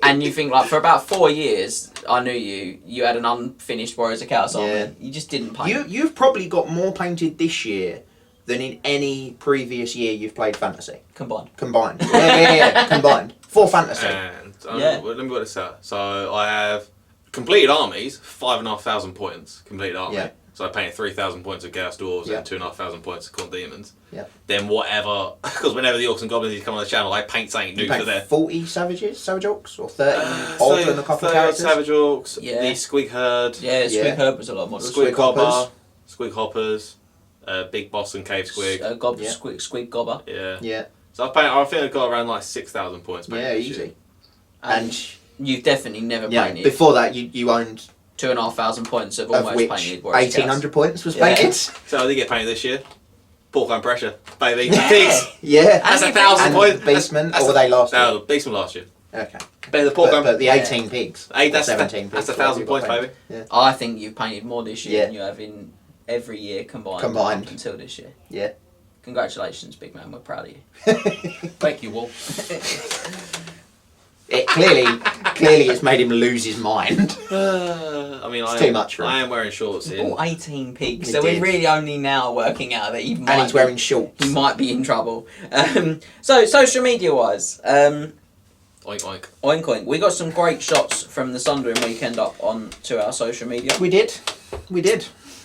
And you think like for about 4 years, I knew you. You had an unfinished Warriors of Chaos army. Yeah. You just didn't paint. You've probably got more painted this year than in any previous year you've played Fantasy. Combined. Combined. Yeah, combined. For Fantasy. And Yeah. let me work this out. So I have completed armies, 5,500 points completed army. Yeah. So I painted 3,000 points of Chaos Dwarves Yeah. and 2,500 points of Khorne Demons. Yeah. Then whatever, because whenever the Orcs and Goblins come on the channel, I paint something new You for paint their 40 Savage Orcs? Or 30 odd and a couple of 30 characters? Savage Orcs, Yeah. the Squig Herd, Yeah, Squig Yeah. Herb was a lot of models. Squig Squig Hopper, Hoppers. Squig Hoppers, Big Boss and Cave Squig. Yeah. Squig Gobber. Yeah. Yeah. So I think I've got around like 6,000 points painted Yeah, this easy. year. And You've definitely never yeah, painted before that you owned 2,500 points of of almost which painted Warriors of Chaos. 1,800 points was Yeah. painted. So I did get painted this year. Porcupine Pressure, baby. Pigs. Yeah. That's And 1,000 and points. Beastmen, or were they last year? No, Beastman last year. Okay. But the But, Porcupine. the 18 pigs. Hey, or that's 17 that's pigs. 1,000 points, whatever baby. you got I think you've painted more this year Yeah. than you have in every year combined. Combined. Up until this year. Yeah. Congratulations, big man. We're proud of you. painted. Thank you, Wolf. It clearly it's made him lose his mind. I mean, It's too much for him. I am wearing shorts You here. bought 18 pigs, He so we're did. really only now working out that he might And he's be- wearing shorts. he might be in trouble. So social media wise, Oink oink. oink oink. We got some great shots from the Sundering weekend up on to our social media, We did.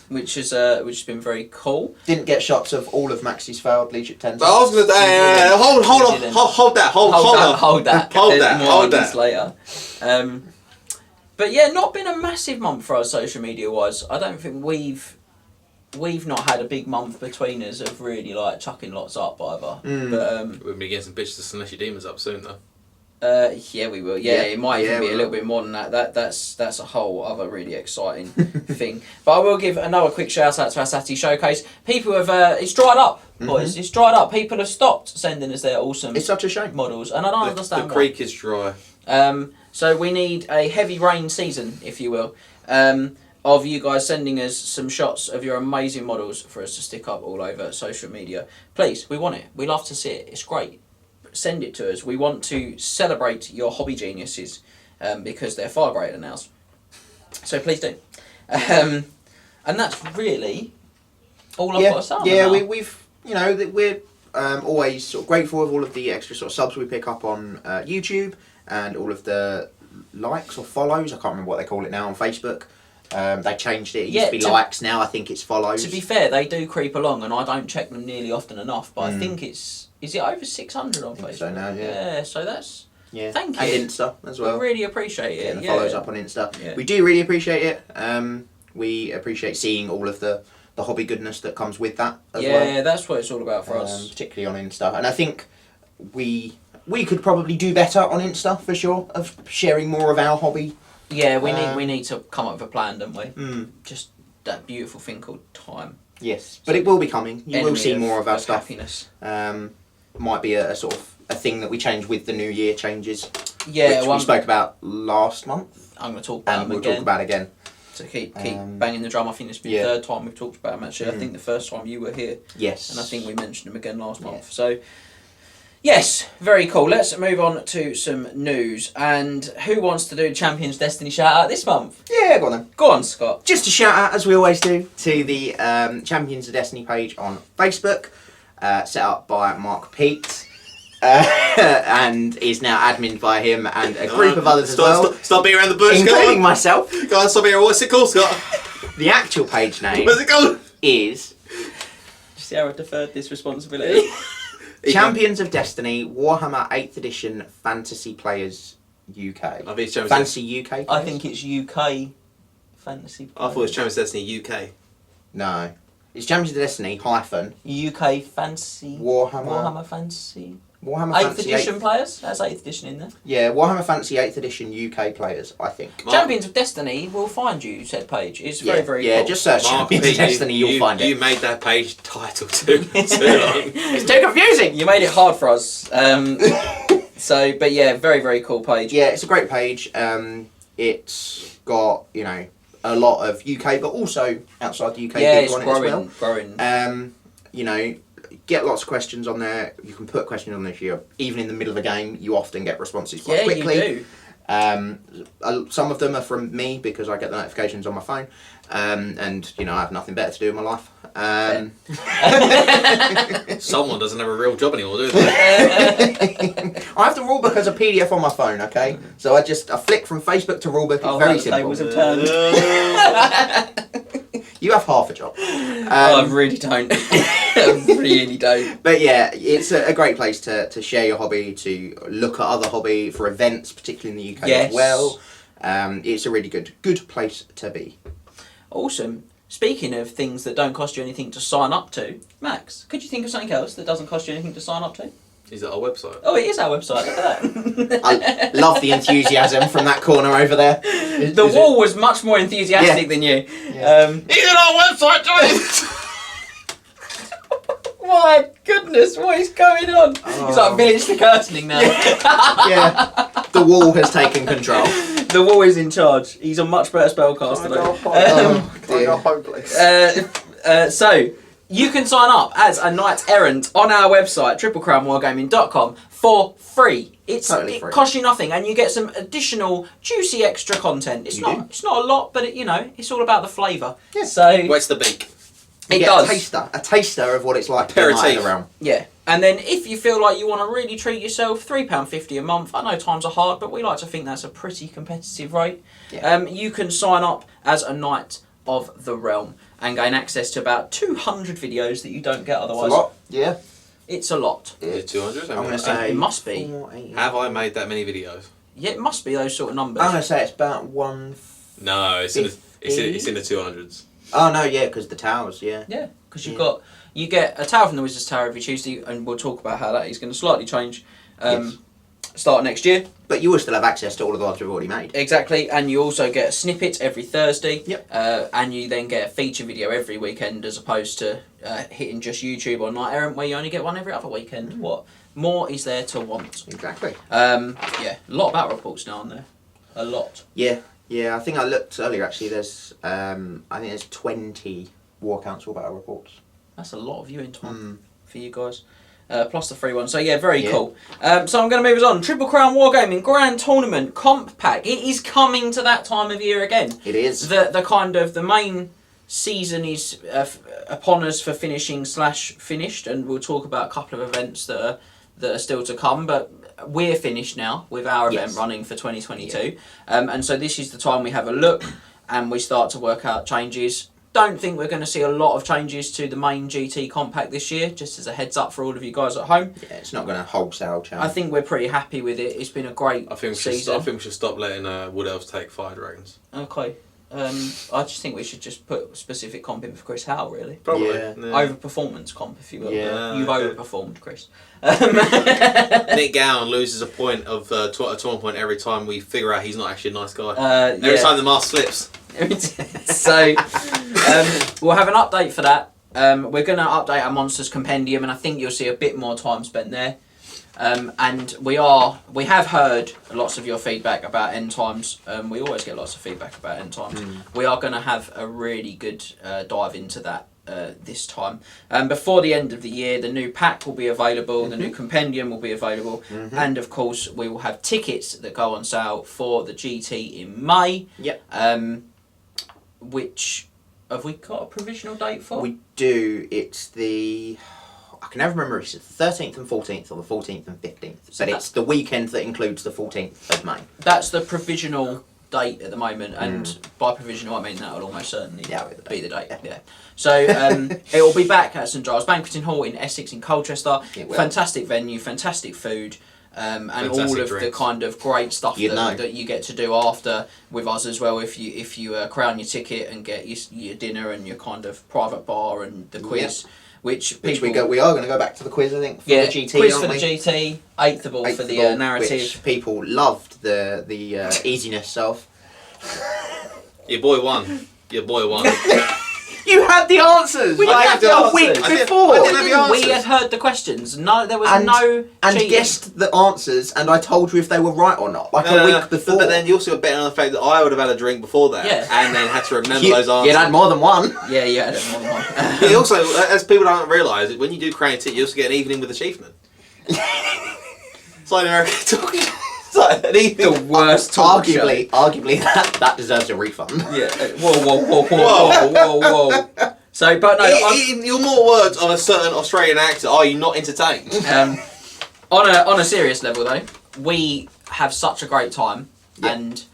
which has been very cool. Didn't get shots of all of Max's failed Legion 10. But I was gonna hold on, didn't. hold that, hold on. Hold that. Hold There's that, more hold on this that. later. But yeah, not been a massive month for us social media wise. I don't think we've not had a big month between us of really like chucking lots up either. Mm. But We'll be getting some bitches to slash your demons up soon though. yeah, we will. Yeah, Yeah. it might even Yeah, be we a little will. bit more than that. That's a whole other really exciting thing. But I will give another quick shout out to our Saturday showcase. People have it's dried up, boys. It's dried up. People have stopped sending us their awesome It's such a shame. models, and I don't The understand why. creek is dry. So we need a heavy rain season, if you will, of you guys sending us some shots of your amazing models for us to stick up all over social media. Please, we want it. We love to see it. It's great. Send it to us. We want to celebrate your hobby geniuses because they're far greater than ours. So please do. And that's really all I've got to say on yeah, that. we've we're always sort of grateful of all of the extra sort of subs we pick up on YouTube and all of the likes or follows. I can't remember what they call it now on Facebook. They changed it. It used to be likes. Now I think it's follows. To be fair, they do creep along, and I don't check them nearly often enough. But I think is it over 600 on Facebook? so now, yeah. Yeah, so that's yeah. thank you. And Insta as well. We really appreciate it. Getting the Yeah. follows up on Insta. Yeah. We do really appreciate it. We appreciate seeing all of the hobby goodness that comes with that as well. Yeah, that's what it's all about for us. Particularly on Insta. And I think we could probably do better on Insta for sure, of sharing more of our hobby. Yeah, we need to come up with a plan, don't we? Mm. Just that beautiful thing called time. Yes, but it will be coming. You will Enemy see more of our stuff. Happiness. Might be a sort of a thing that we change with the new year changes. Yeah, which we spoke about last month, I'm going to talk about and them we'll again. talk about it again. To keep banging the drum. I think this will be the third time we've talked about them actually. I think the first time you were here. Yes. And I think we mentioned them again last month. So, yes, very cool. Let's move on to some news. And who wants to do Champions Destiny shout out this month? Yeah, go on then. Go on, Scott. Just a shout out, as we always do, to the Champions of Destiny page on Facebook, set up by Mark Pete. And is now admin by him and a group of others as well. Stop being around the bush, including myself. Go on, stop being. What's it called, Scott? The actual page name Where's it called? is See how I deferred this responsibility? Champions of Destiny Warhammer 8th Edition Fantasy Players UK. I think it's Champions Fantasy UK players? I think it's UK fantasy. I thought it was Champions Destiny UK. No. It's Champions of Destiny hyphen UK fantasy. Warhammer fantasy. Warhammer 8th Fantasy edition 8th. players? That's 8th edition in there. Yeah, Warhammer Fantasy 8th Edition UK players, I think. Mark- Champions of Destiny will find you, said page. It's very, very yeah, cool. just search Mark Champions of Pete, Destiny, you'll find You it. made that page title too long. It's too confusing! You made it hard for us. So, but yeah, very, very cool page. Yeah, it's a great page. It's got, a lot of UK, but also outside the UK Yeah, people it's on it as growing. well. Get lots of questions on there. You can put questions on there if you're even in the middle of a game. You often get responses quite quickly. You do. Some of them are from me because I get the notifications on my phone, and I have nothing better to do in my life. Someone doesn't have a real job anymore, do they? I have the rulebook as a PDF on my phone. Okay, so I flick from Facebook to rulebook. It's very simple. Tables have turned. You have half a job. I really don't. I really don't. But yeah, it's a great place to share your hobby, to look at other hobby for events, particularly in the UK as well. It's a really good place to be. Awesome. Speaking of things that don't cost you anything to sign up to, Max, could you think of something else that doesn't cost you anything to sign up to? Is it our website? Oh, it is our website. Look at that. I love the enthusiasm from that corner over there. The wall was much more enthusiastic than you. Yeah. Is it our website, Johnny? My goodness, what is going on? It's like village to curtaining now. Yeah, the wall has taken control. The wall is in charge. He's a much better spellcaster now. So, you can sign up as a knight errant on our website, triplecrownwargaming.com, for free. Totally free. It costs you nothing, and you get some additional juicy extra content. It's not a lot, but it's all about the flavour. Yeah. So Where's the beak? You it get does. a taster of what it's like to be a knight of the realm. Yeah. And then if you feel like you want to really treat yourself, £3.50 a month. I know times are hard, but we like to think that's a pretty competitive rate. Yeah. You can sign up as a Knight of the Realm and gain access to about 200 videos that you don't get otherwise. It's a lot. Yeah. It's a lot. Is it 200? I'm going to say It must be. 4, 8, Have I made that many videos? Yeah, it must be those sort of numbers. I'm going to say it's about 1. No, it's in the 200s. Oh no, yeah, because the towers, yeah. Yeah, because you get a tower from the Wizard's Tower every Tuesday, and we'll talk about how that is going to slightly change start next year. But you will still have access to all of the ones we've already made. Exactly, and you also get a snippet every Thursday. Yep. And you then get a feature video every weekend, as opposed to hitting just YouTube or Knight Errant, where you only get one every other weekend. What more is there to want? Exactly. Yeah, a lot of battle reports now on there. A lot. Yeah, I think I looked earlier actually, there's, I think there's 20 War Council battle reports. That's a lot of viewing time for you guys. Plus the free one. So yeah, very cool. So I'm going to move us on. Triple Crown Wargaming Grand Tournament Comp Pack. It is coming to that time of year again. It is. The main season is upon us for finished, and we'll talk about a couple of events that are still to come, but we're finished now with our event running for 2022. And so this is the time we have a look and we start to work out changes. Don't think we're going to see a lot of changes to the main GT compact this year, just as a heads up for all of you guys at home. Yeah, it's not going to wholesale change. I think we're pretty happy with it. It's been a great season. I think we should stop letting Wood Elves take fire dragons. Okay. I just think we should just put specific comp in for Chris Howe, really. Probably. Yeah. Overperformance comp, if you will. Yeah. You've overperformed, Chris. Nick Gowan loses a point of a tournament point every time we figure out he's not actually a nice guy. Every time the mask slips. So, we'll have an update for that. We're going to update our Monsters Compendium, and I think you'll see a bit more time spent there. And we have heard lots of your feedback about end times. We always get lots of feedback about end times. We are going to have a really good dive into that this time. Before the end of the year, the new pack will be available, the new compendium will be available, and of course we will have tickets that go on sale for the GT in May. Yep. Which have we got a provisional date for? We do. It's I can never remember if it's the 13th and 14th or the 14th and 15th. So but it's the weekend that includes the 14th of May. That's the provisional date at the moment, and by provisional I mean that will almost certainly be the date. Yeah. So it will be back at St Giles Banqueting Hall in Essex in Colchester. Fantastic venue, fantastic food. And fantastic all of drinks. The kind of great stuff that you get to do after with us as well. If you crown your ticket and get your dinner and your kind of private bar and the quiz, which we are going to go back to the quiz, I think, for the GT. Quiz for the GT, 8th of all for the narrative. Which people loved the easiness of. Your boy won. You had the answers. We had the a week before. I didn't have the answers. We had heard the questions. No, there was no cheating. Guessed the answers, and I told you if they were right or not, a week before. But then you also got betting on the fact that I would have had a drink before that, and then had to remember those answers. You had more than one. Yeah, you had more than one. You also, as people don't realise, when you do Crown Tit, you also get an evening with the Chiefman. It's like an American talk show. The worst talk Arguably, that deserves a refund. Yeah. Whoa. So, but no. In your more words of a certain Australian actor, are you not entertained? On a serious level, though, we have such a great time, and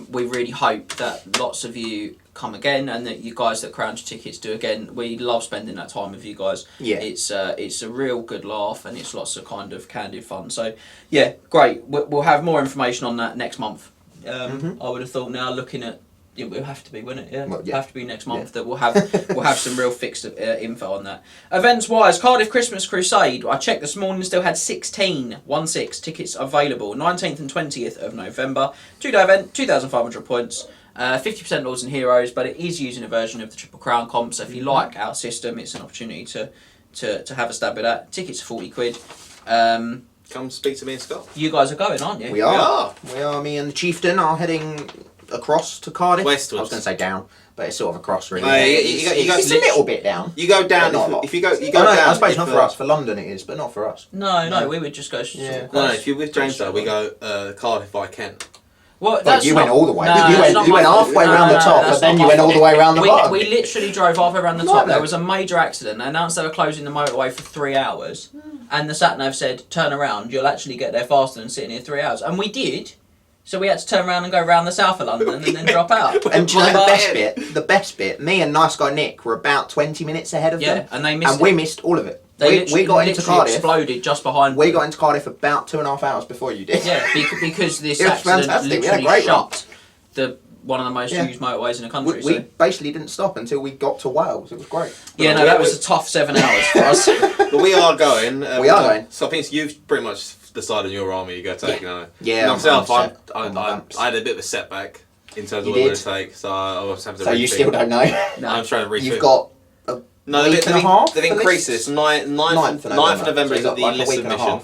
we really hope that lots of you come again, and that you guys that crown your tickets do again. We love spending that time with you guys. Yeah, it's a real good laugh, and it's lots of kind of candid fun. So yeah, great. We'll have more information on that next month. I would have thought now, looking at it will have to be, wouldn't it? Yeah, well, have to be next month that we'll have some real fixed info on that. Events wise, Cardiff Christmas Crusade. I checked this morning, still had 16 tickets available. 19th and 20th of November. 2-day event, 2,500 points. 50% Lords and Heroes, but it is using a version of the Triple Crown comp, so if you like our system, it's an opportunity to have a stab at that. Tickets are 40 quid. Come speak to me and Scott. You guys are going, aren't you? We are. Me and the Chieftain are heading across to Cardiff. Westwards. I was going to say down, but it's sort of across really. It's a little bit down. You go down, if you go down. I suppose not for us, for London it is, but not for us. No, we would just go... No, if you're with James though, we go Cardiff by Kent. Well, you went all the way. You went halfway around the top, but then you went all the way around the bottom. We literally drove halfway around the top. There was a major accident. They announced they were closing the motorway for 3 hours, and the sat-nav said, turn around, you'll actually get there faster than sitting here 3 hours. And we did. So we had to turn around and go around the south of London and then drop out. And do you know the best bit? Me and nice guy Nick were about 20 minutes ahead of them. And they missed and we missed all of it. We got into Cardiff. Exploded just behind. We got into Cardiff about 2.5 hours before you did. Yeah, because this accident literally shut one of the most used motorways in the country. We basically didn't stop until we got to Wales. It was great. That was a tough 7 hours for us. But we are going. We are going. So I think you've pretty much decided your army you're going to take. Yeah. Myself, I had a bit of a setback in terms of what I'm going to take, so I was having to. So you still don't know? No. I'm trying to rethink. You've got. They've increased this. 9th of November is the list submission.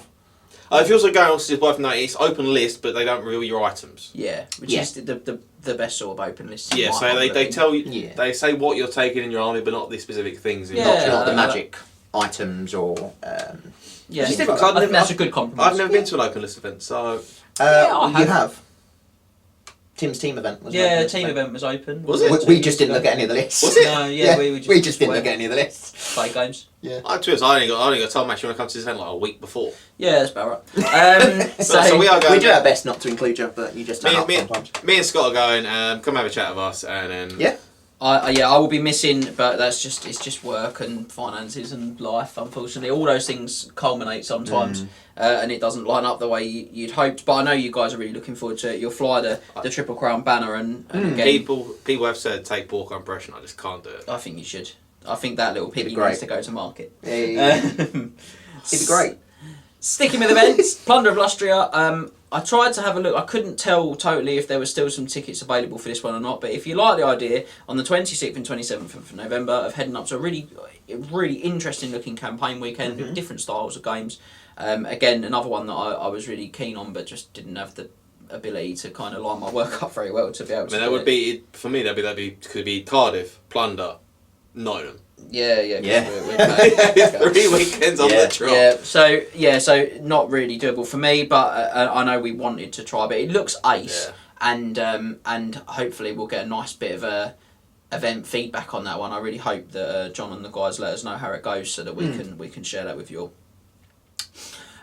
If you're also going on to worth noting, it's open list, but they don't reveal your items. Yeah, which is the best sort of open list. Yeah, so they tell you, they say what you're taking in your army, but not the specific things. Not the magic items or. Yeah, I think that's a good compromise. I've never been to an open list event, so. You have. Tim's team event was open. Team event was open. Was it? We just didn't look at any of the lists. Was it? No, we just didn't look at any of the lists. Play games. Yeah. I only got told match when I come to this event like a week before. Yeah, that's about right. So we are going. We do our best not to include you, but you just turn up sometimes. Me and Scott are going. Come have a chat with us, and then. Yeah. I will be missing, but it's just work and finances and life. Unfortunately, all those things culminate sometimes, and it doesn't line up the way you'd hoped. But I know you guys are really looking forward to it. You'll fly the Triple Crown banner, and again, people have said take Pork impression. I just can't do it. I think you should. I think that little piggy needs to go to market. It'd be great. Sticking with events, Plunder of Lustria. I tried to have a look. I couldn't tell totally if there were still some tickets available for this one or not. But if you like the idea, on the 26th and 27th of November, of heading up to a really interesting looking campaign weekend with different styles of games. Again, another one that I was really keen on, but just didn't have the ability to kind of line my work up very well to be able to. I mean, that would be for me. Could be Cardiff, Plunder, Nottingham. Yeah. We're 3 weekends on the trot. So not really doable for me, but I know we wanted to try, but it looks ace, and hopefully we'll get a nice bit of event feedback on that one. I really hope that John and the guys let us know how it goes, so that we can share that with you all.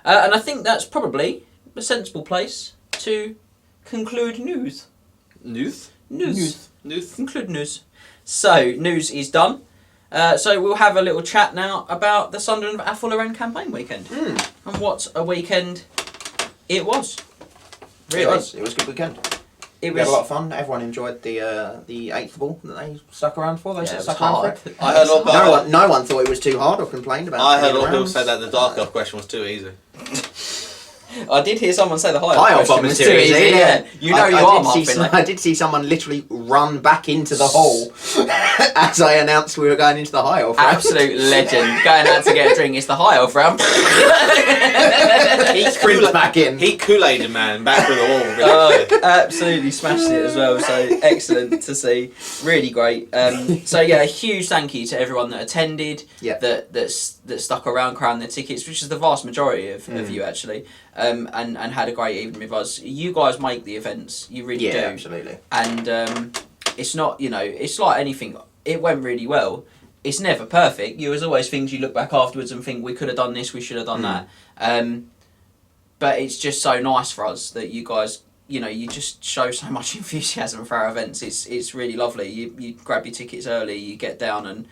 And I think that's probably a sensible place to conclude news. News. Conclude news. So news is done. So we'll have a little chat now about the Sundering of Athel Loren campaign weekend. And what a weekend it was. Really. It was a good weekend. We had a lot of fun. Everyone enjoyed the 8th ball that they stuck around for. Stuck around for it. I heard no one thought it was too hard or complained about it. I heard a lot of people say that the Dark Elf question was too easy. I did hear someone say the high elf Elf was too easy. Yeah. You know I did see someone literally run back into the hall as I announced we were going into the high elf round. Absolute legend. Going out to get a drink. It's the high elf round. He sprints back in. He Kool-Aided man back through the wall. Absolutely smashed it as well. So excellent to see. Really great. So yeah, a huge thank you to everyone that attended. Yeah. That stuck around, crowned their tickets, which is the vast majority of you actually. And had a great evening with us. You guys make the events, you really do. Yeah, absolutely. And it's not, it's like anything. It went really well. It's never perfect. There's always things you look back afterwards and think we could have done this, we should have done that. But it's just so nice for us that you guys, you just show so much enthusiasm for our events. It's really lovely. You grab your tickets early, you get down, and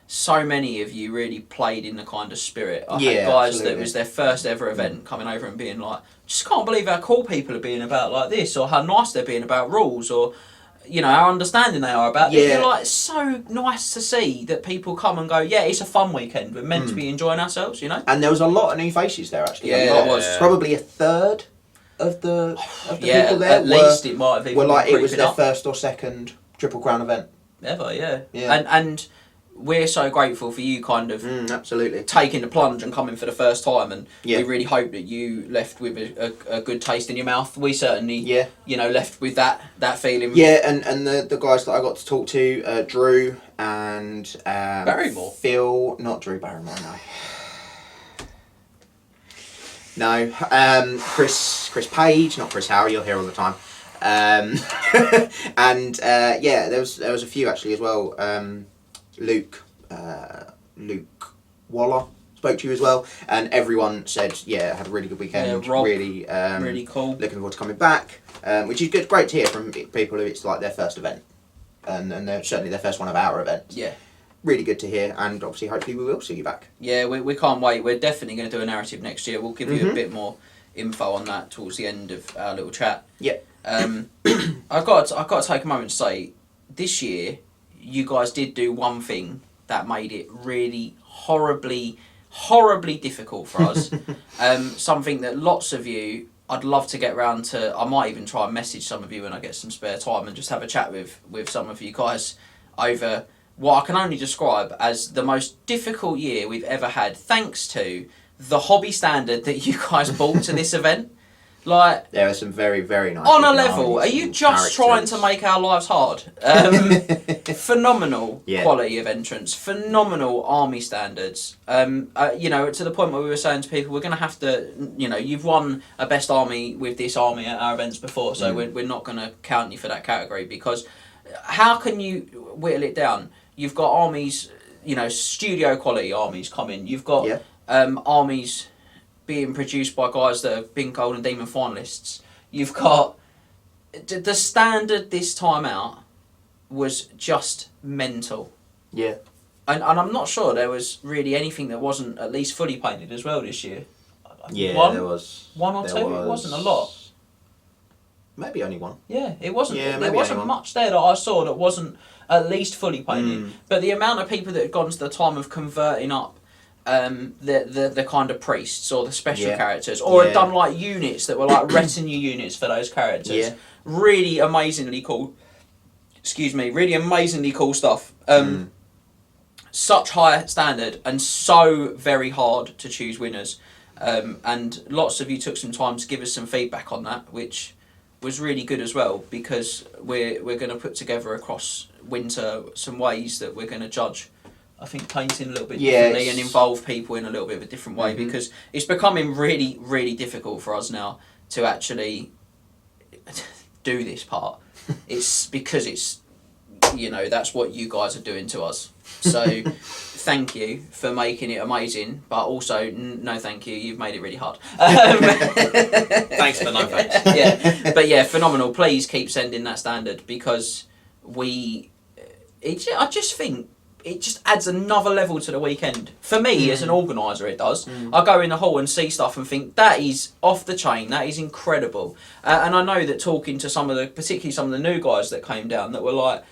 so many of you really played in the kind of spirit. I had guys that was their first ever event coming over and being like, just can't believe how cool people are being about like this, or how nice they're being about rules, or how understanding they are about it. You're like, it's so nice to see that people come and go, yeah, it's a fun weekend, we're meant to be enjoying ourselves, And there was a lot of new faces there actually. There was. Probably a third of the people there at least it might have even were like it was their up. first or second Triple Crown event ever. And we're so grateful for you kind of absolutely taking the plunge and coming for the first time, and we really hope that you left with a good taste in your mouth. We certainly left with that feeling. And the guys that I got to talk to, Drew and Barrymore. Phil, not Drew Barrymore, no, Chris Page, not Chris Howard, you'll hear all the time. And there was a few actually as well. Luke Waller spoke to you as well, and everyone said had a really good weekend. Rob, really cool. Looking forward to coming back, which is good. Great to hear from people who it's like their first event, and they're certainly their first one of our events. Yeah, really good to hear, and obviously hopefully we will see you back. Yeah, we can't wait. We're definitely going to do a narrative next year. We'll give you a bit more info on that towards the end of our little chat. Yeah. I've got to take a moment to say, this year you guys did do one thing that made it really horribly difficult for us. Something that lots of you, I'd love to get round to. I might even try and message some of you when I get some spare time and just have a chat with some of you guys over what I can only describe as the most difficult year we've ever had, thanks to the hobby standard that you guys brought to this event. Like, there are some very, very nice. On a level, are you just trying to make our lives hard? Phenomenal quality of entrance, phenomenal army standards. To the point where we were saying to people, we're going to have to, you've won a best army with this army at our events before, so we're not going to count you for that category, because how can you whittle it down? You've got armies, studio quality armies coming. You've got armies being produced by guys that have been Golden Demon finalists. You've got the standard this time out was just mental. Yeah. And I'm not sure there was really anything that wasn't at least fully painted as well this year. Yeah, there was one or two. It wasn't a lot. Maybe only one. Yeah, it wasn't. There wasn't much there that I saw that wasn't at least fully painted. But the amount of people that had gone to the time of converting up the kind of priests or the special characters, or had done like units that were like retinue units for those characters. Really amazingly cool. Really amazingly cool stuff. Such high standard and so very hard to choose winners. And lots of you took some time to give us some feedback on that, which was really good as well, because we're going to put together across winter some ways that we're going to judge, I think, painting a little bit differently and involve people in a little bit of a different way, because it's becoming really, really difficult for us now to actually do this part. It's because it's, you know, that's what you guys are doing to us. So thank you for making it amazing, but also no thank you, you've made it really hard. Thanks but no thanks. Yeah, but yeah, phenomenal. Please keep sending that standard, because I just think it just adds another level to the weekend. For me, as an organiser, it does. I go in the hall and see stuff and think, that is off the chain, that is incredible. And I know that talking to particularly some of the new guys that came down, that were like,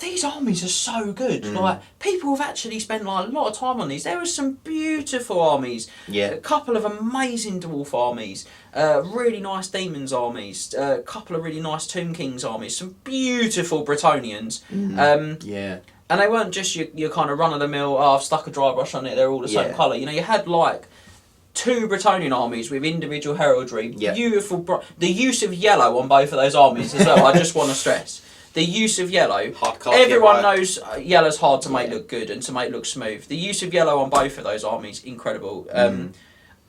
these armies are so good. Like, people have actually spent like a lot of time on these. There were some beautiful armies. Yeah. A couple of amazing dwarf armies. Really nice demons armies. A couple of really nice Tomb Kings armies. Some beautiful Bretonnians. Yeah. And they weren't just your kind of run-of-the-mill, I've stuck a dry brush on it, they're all the same colour. You know, you had like 2 Bretonnian armies with individual heraldry. Beautiful. The use of yellow on both of those armies as well, I just want to stress. The use of yellow, everyone knows yellow's hard to make look good and to make look smooth. The use of yellow on both of those armies, incredible.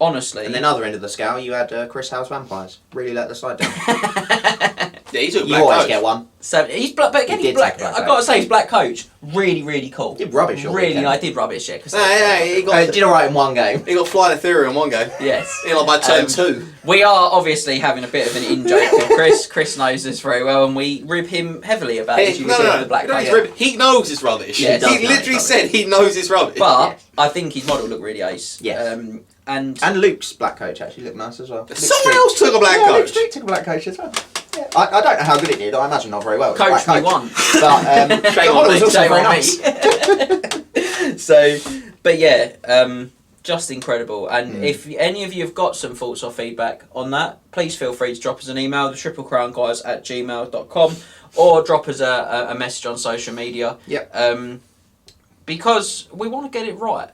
Honestly. And then other end of the scale, you had Chris Howe's Vampires. Really let the side down. Yeah, he took You black always coach. get one. So he's black, but again, He he's did black. take black I've got to say, his black coach, really, really cool. Did rubbish all Really, weekend. I did rubbish, yeah. Cause He got Did alright in one game. he got flying ethereal in one go. Yes. You know, by turn 2. We are obviously having a bit of an in-joke with Chris. Chris knows this very well, and we rib him heavily about his use of the black coat. He knows it's rubbish. Yes. He literally said he knows it's rubbish. But I think his model looked really ace. Yes. And Luke's black coach actually looked nice as well. Someone else took a black Luke coach. Street took a black coach as well. Yeah. I don't know how good it did. I imagine not very well. It was coach a me black one. But Shame the on model me. was also Shame very on nice. me. So, but yeah, just incredible. And if any of you have got some thoughts or feedback on that, please feel free to drop us an email, the triplecrownguys@gmail.com, or drop us a message on social media. Yep. Because we want to get it right.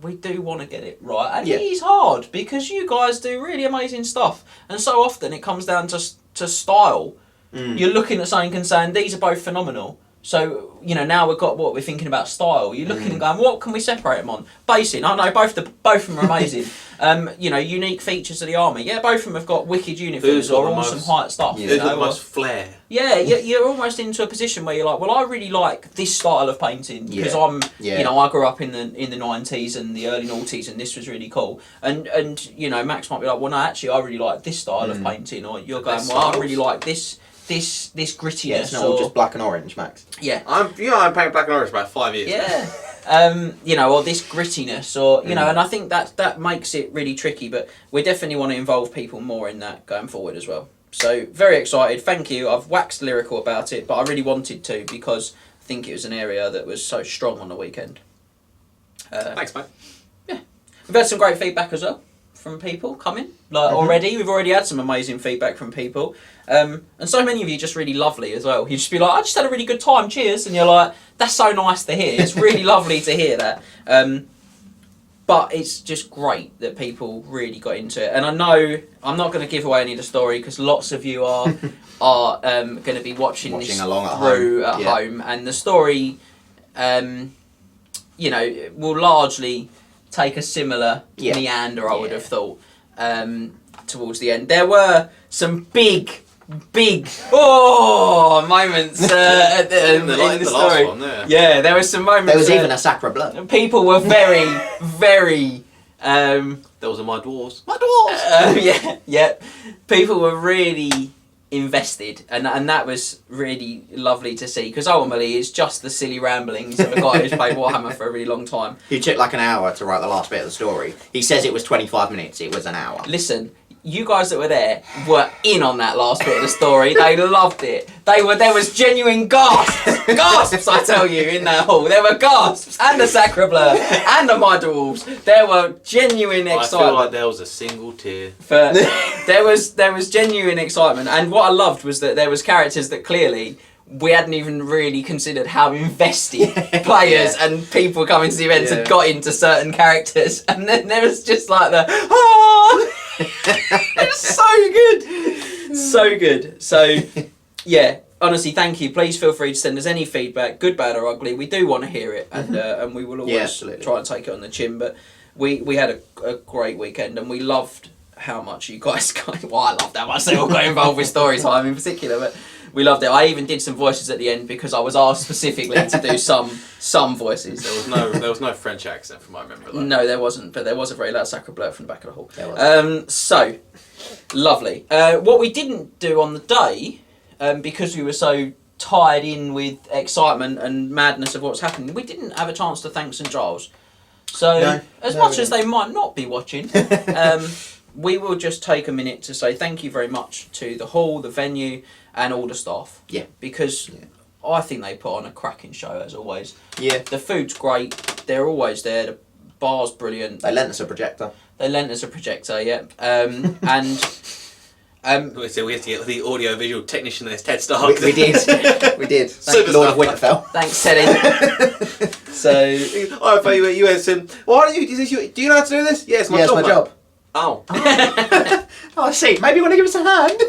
We do want to get it right. And Yeah. it is hard, because you guys do really amazing stuff. And so often it comes down to style. You're looking at something and saying, these are both phenomenal. So, you know, now we've got what we're thinking about style. You're looking and going, what can we separate them on? Basing. I know both of them are amazing. You know, unique features of the army. Yeah, both of them have got wicked uniforms or awesome height stuff. Who's got the most flair? Yeah, you're almost into a position where you're like, well, I really like this style of painting because you know, I grew up in the 90s and the early noughties, and this was really cool. And you know, Max might be like, well, no, actually, I really like this style of painting, or you're going, well, I really like this grittiness. Yeah, it's not all just black and orange, Max. Yeah. I'm painting black and orange for about 5 years. Yeah. You know, or this grittiness, or you know, and I think that makes it really tricky. But we definitely want to involve people more in that going forward as well. So very excited. Thank you. I've waxed lyrical about it, but I really wanted to, because I think it was an area that was so strong on the weekend. Thanks, mate. Yeah, we've had some great feedback as well from people coming. Like already, we've already had some amazing feedback from people, and so many of you just really lovely as well. You just be like, I just had a really good time. Cheers, and you're like, that's so nice to hear. It's really lovely to hear that. But it's just great that people really got into it. And I know I'm not going to give away any of the story, because lots of you are going to be watching this along at through home. at home, and the story, you know, will largely take a similar meander, I would have thought, towards the end. There were some big moments in the story. Last one, yeah, there were some moments. There was even a Sacre Blood. People were very, very. Those are my dwarves. My dwarves. Yeah. People were really invested, and that was really lovely to see, because ultimately it's just the silly ramblings of a guy who's played Warhammer for a really long time. He took like an hour to write the last bit of the story. He says it was 25 minutes. It was an hour. Listen, you guys that were there were in on that last bit of the story. They loved it. There was genuine gasps, I tell you, in that hall. There were gasps, and the Sacre Bleu, and the My Dwarves. There were genuine excitement. I feel like there was a single tear. But there was genuine excitement, and what I loved was that there was characters that clearly we hadn't even really considered how invested players and people coming to the events had got into certain characters, and then there was just like the it's so good. So yeah, honestly, thank you. Please feel free to send us any feedback, good, bad, or ugly. We do want to hear it, and we will always try and take it on the chin. But we had a great weekend, and we loved how much you guys got. Well, I loved how much they all got involved with story time in particular, but we loved it. I even did some voices at the end because I was asked specifically to do some voices. There was no French accent from what I remember. Though. No, there wasn't, but there was a very loud sacre bleu from the back of the hall. So lovely. What we didn't do on the day, because we were so tied in with excitement and madness of what's happening, we didn't have a chance to thank St Giles. So as much as they might not be watching, we will just take a minute to say thank you very much to the hall, the venue, and all the staff. Yeah. Because I think they put on a cracking show, as always. Yeah. The food's great. They're always there. The bar's brilliant. They lent us a projector. Yeah. And... we had to get the audio-visual technician as Ted Stark. We did. Thank Lord of Winterfell. Thanks, Teddy. So... I thought you went to him, why don't you... Do you know how to do this? Yeah, it's my job. My job. Oh. Oh, I see. Maybe you want to give us a hand?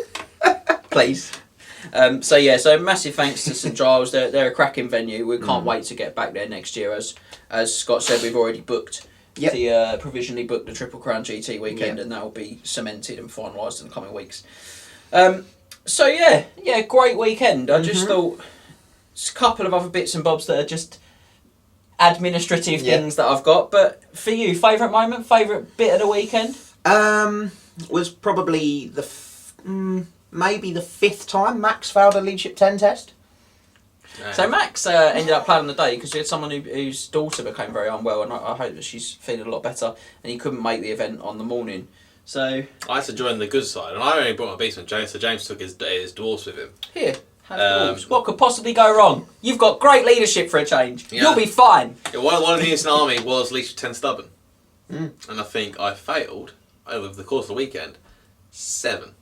Please. So massive thanks to St Giles. They're a cracking venue. We can't wait to get back there next year. As Scott said, we've already booked provisionally booked the Triple Crown GT weekend, and that will be cemented and finalised in the coming weeks. Great weekend. I just thought there's a couple of other bits and bobs that are just administrative things that I've got. But for you, favourite moment, favourite bit of the weekend? Was probably maybe the 5th time Max failed a Leadership 10 test. So Max ended up playing on the day because we had someone whose daughter became very unwell, and I hope that she's feeling a lot better, and he couldn't make the event on the morning. So I had to join the good side, and I only brought my beastman James, so James took his dwarves with him. Here, have dwarves. What could possibly go wrong? You've got great leadership for a change. Yeah. You'll be fine. Yeah, one of the Instant Army was Leadership 10 stubborn, and I think I failed over the course of the weekend 7.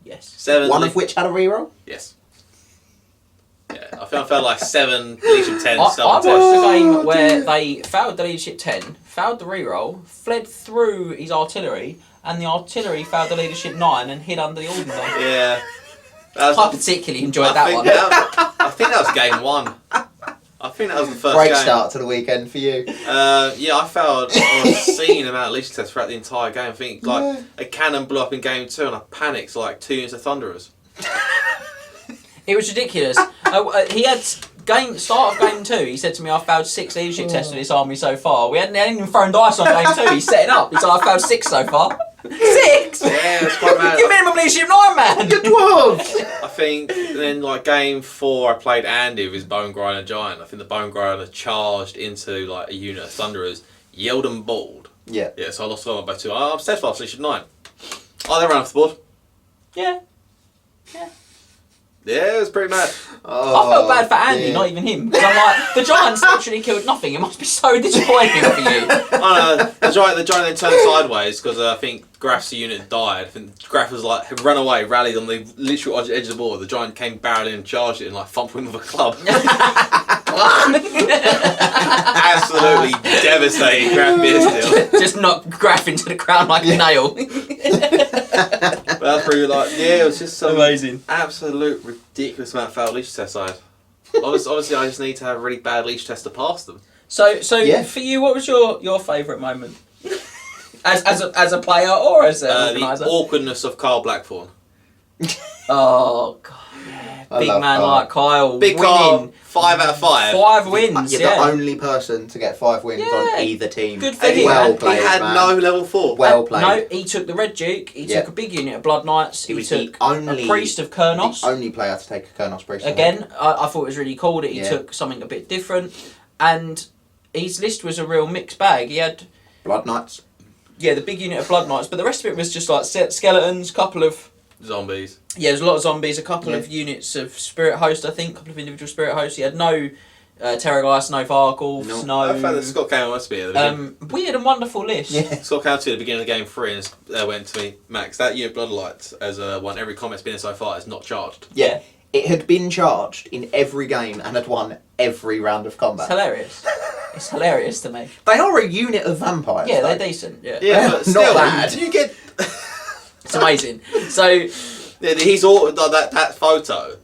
Yes. 7. One of which had a reroll? Yes. Yeah, I felt like 7 Leadership 10 I stubborn watched tests. a game where they failed the Leadership 10, failed the reroll, fled through his artillery, and the artillery failed the Leadership 9 and hid under the ordnance. Yeah. I particularly enjoyed that one. I think that was game 1. I think that was the first Great game. start to the weekend for you. I failed an obscene amount of leadership tests throughout the entire game. I think a cannon blew up in game 2 and I panicked so 2 units of Thunderers. It was ridiculous. He had start of game 2. He said to me, "I failed 6 leadership tests with this army so far." We hadn't even thrown dice on game 2. He's setting up. He said, "I failed 6 so far." 6? Yeah, it's quite mad. You're minimum leadership 9, man. You're dwarves. I think then game 4 I played Andy with his Bone Grinder Giant. I think the Bone Grinder charged into a unit of Thunderers, yelled and bawled. Yeah. Yeah, so I lost by 2. I'm steadfast leadership 9. Oh, they ran off the board. Yeah. Yeah, it was pretty mad. I felt bad for Andy, not even him. Because I'm like, the Giants literally killed nothing. It must be so disappointing for you. The giant then turned sideways because I think Graf's unit died. I think Graf was run away, rallied on the literal edge of the board. The Giant came barreling and charged it and thumped him with a club. Absolutely devastating Graf Beerstill. Just knocked Graf into the ground like a nail. But that's pretty it was just some amazing, absolute ridiculous amount of failed leash tests I had. Obviously, I just need to have a really bad leash test to pass them. So for you, what was your favourite moment? as a player or as an organiser? The awkwardness of Kyle Blackthorn. Oh God, yeah. Big man Kyle. Like Kyle, Big winning. Kyle, 5 out of 5. 5 wins. You're the only person to get 5 wins on either team. Good for him. Well played, He had man. no level 4. Well played. No, he took the Red Duke. He took a big unit of Blood Knights. He was took the only a Priest of Kurnos. The only player to take a Kurnos Priest. Again, I thought it was really cool that he took something a bit different, and his list was a real mixed bag. He had Blood Knights. Yeah, the big unit of Blood Knights, but the rest of it was just skeletons, couple of zombies. Yeah, there's a lot of zombies, a couple of units of Spirit Host, I think, a couple of individual Spirit Hosts. He had no Terrorgeist, no Vargulfs, no... I found that Scott Cowan must be at the beginning. Weird and wonderful list. Yeah. Scott Cowan at the beginning of the game 3 and went to me, Max, that unit of Bloodlights as one every combat's been in so far is not charged. Yeah. It had been charged in every game and had won every round of It's combat. hilarious. It's hilarious to me. They are a unit of vampires. Yeah, though. they're decent. Yeah, Yeah, but Not still, bad. you get. it's amazing. So, Yeah, he's all that photo.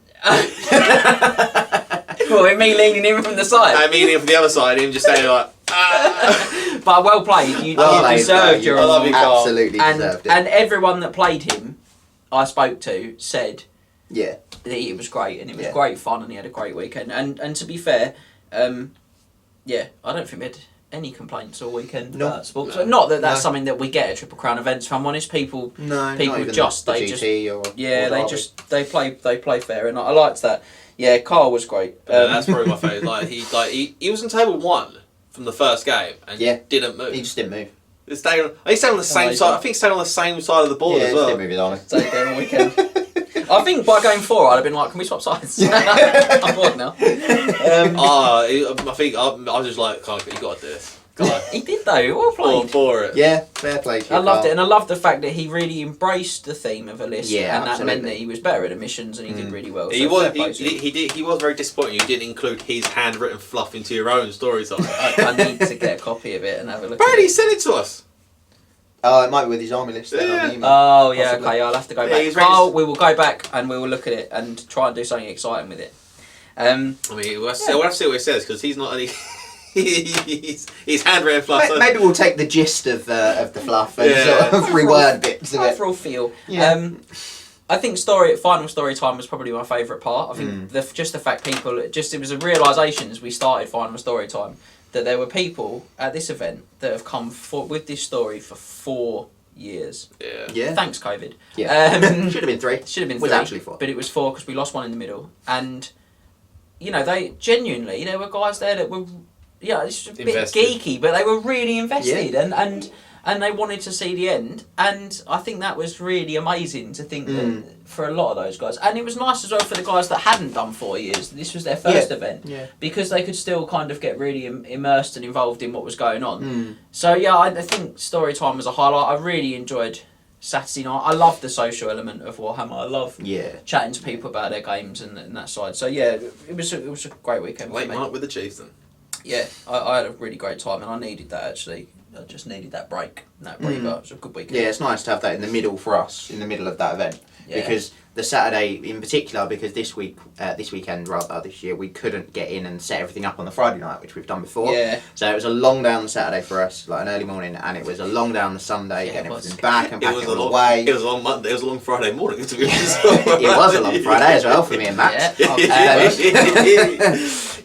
well, with me leaning in from the side. I mean, from the other side, him just saying like, ah. But well played. You Well played, deserved though. your I love award. you, Carl. Absolutely And deserved it. and everyone that played him, I spoke to, said Yeah. that it was great and it was Yeah. great fun and he had a great weekend. And to be fair, yeah, I don't think we had any complaints all weekend No. about sports. No. Not that that's No. something that we get at Triple Crown events. If I'm honest, people No, People not even just- the they GT or yeah, or they Derby. just they play fair, and I liked that. Yeah, Carl was great. Yeah, that's probably my favourite. He was on table 1 from the first game and Yeah. didn't move. He just didn't move. He's staying on the same Amazing. side. I think he's staying on the same side of the board Yeah, as he well. didn't move his army. So game all weekend. I think by game 4, I'd have been like, "Can we swap sides?" I'm bored now. I think I was just like, "Carl, you got to do this." God, He did though. Well all played. for it. Yeah, fair play to I you, loved Carl. it, and I loved the fact that he really embraced the theme of a list, Yeah, and that meant absolutely. that he was better at admissions and he did really well. He so was fair play to him. he was very disappointed you didn't include his handwritten fluff into your own story time. I need to get a copy of it and have a look. Apparently, he at it. sent it to us. Oh, it might be with his army list then on Yeah. the email. Oh yeah, Possibly. okay. I'll have to go Yeah, back. he's ready Carl, to- we will go back and we will look at it and try and do something exciting with it. I mean, we'll have to see what it says because he's not any. he's handwritten fluff. Maybe we'll take the gist of the fluff and Yeah. sort of reword bits of it. Overall feel. Yeah. I think final story time was probably my favourite part. I think just the fact it was a realisation as we started final story time that there were people at this event that have come with this story for 4 years. Yeah. Yeah. Thanks, COVID. Yeah. Should have been 3. Should have been Was 3, actually 4. but it was 4 because we lost one in the middle. And you know, they genuinely there were guys there that were it's a bit Invested. geeky, but they were really invested and they wanted to see the end. And I think that was really amazing to think that for a lot of those guys. And it was nice as well for the guys that hadn't done 4 years. This was their first event. Yeah. Because they could still kind of get really immersed and involved in what was going on. Mm. So yeah, I think story time was a highlight. I really enjoyed Saturday night. I love the social element of Warhammer. I love Yeah. chatting to people about their games and that side. So yeah, it was a great weekend Late for me. night with the Chiefs then. Yeah, I had a really great time and I needed that actually. I just needed that break. That break, but it was a good weekend. Yeah, it's nice to have that in the middle for us, in the middle of that event. Yeah. Because the Saturday in particular, because this weekend rather, this year, we couldn't get in and set everything up on the Friday night, which we've done before. Yeah. So it was a long day on the Saturday for us, like an early morning, and it was a long day on the Sunday, Yeah, getting it was. everything back and It packing was it a all long away. It was a long Monday. It was a long Friday morning to be honest. It was a long Friday as well for me and Max. Yeah.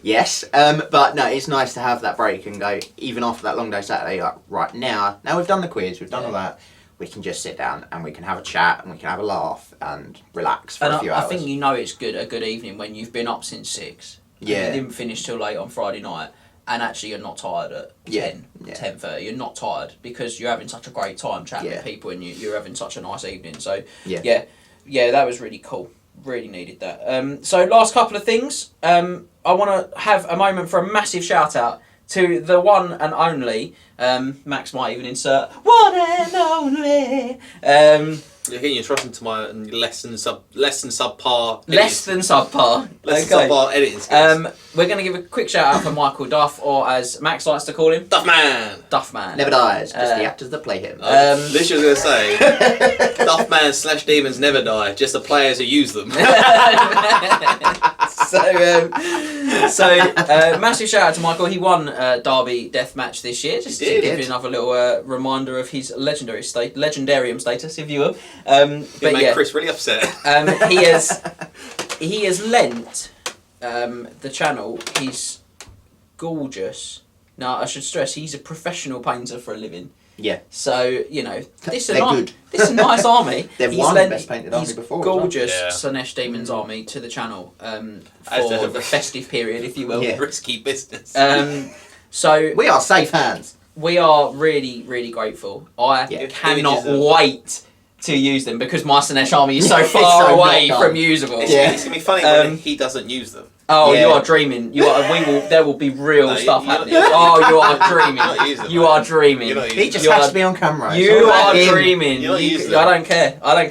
Yes, but no, it's nice to have that break and go, even after that long day Saturday, like right now we've done the quiz, we've done all that, we can just sit down and we can have a chat and we can have a laugh and relax for And a few I hours. think it's a good evening when you've been up since 6. and Yeah. you didn't finish till late on Friday night. And actually, you're not tired at 10, 10:30. You're not tired because you're having such a great time chatting with people and you're having such a nice evening. So, yeah, that was really cool. Really needed that. So, last couple of things. I want to have a moment for a massive shout out to the one and only, Max might even insert, one and only. You're getting your trust into my less than subpar. Less than subpar. Less than subpar editing skills. We're going to give a quick shout out for Michael Duff, or as Max likes to call him, Duffman. Duffman. Never dies, just the actors that play him. Literally was going to say, Duffman / demons never die, just the players who use them. Massive shout out to Michael. He won Derby Deathmatch this year. Just to give you another little reminder of his legendarium status, if you will. It made Chris really upset. He has lent the channel his gorgeous. Now I should stress he's a professional painter for a living. Yeah. So this is good. This is a nice army. They've won the best painted army before. Gorgeous as well. Slanesh Demons army to the channel for the festive period, if you will. Yeah. Risky business. So We are safe hands. we are really, really grateful. I cannot wait to use them because my Slanesh army is so far so away not done. from usable. It's going to be funny when he doesn't use them. Oh, you are dreaming. There will be real stuff happening. Oh, you are dreaming. You are dreaming. He just has to be on camera. You are dreaming. You're not using I don't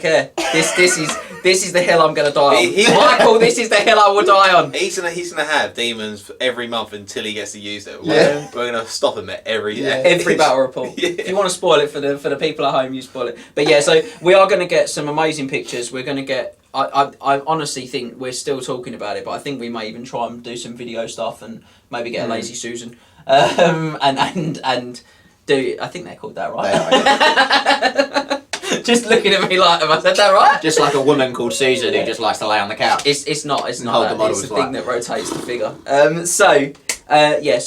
care. This This is the hill I'm going to die on. He- Michael, this is the hill I will die on. He's gonna have demons every month until he gets to use them. Yeah. We're gonna stop him at every Battle report. Yeah. If you want to spoil it for the people at home, you spoil it. But yeah, so we are going to get some amazing pictures. We're going to get. I honestly think we're still talking about it, but I think we may even try and do some video stuff and maybe get a lazy Susan, and do. I think they're called that, right? Just looking at me like, have I said that right? Just like a woman called Susan who just likes to lay on the couch. It's not hold the that. model It's the as well. thing that rotates the figure. So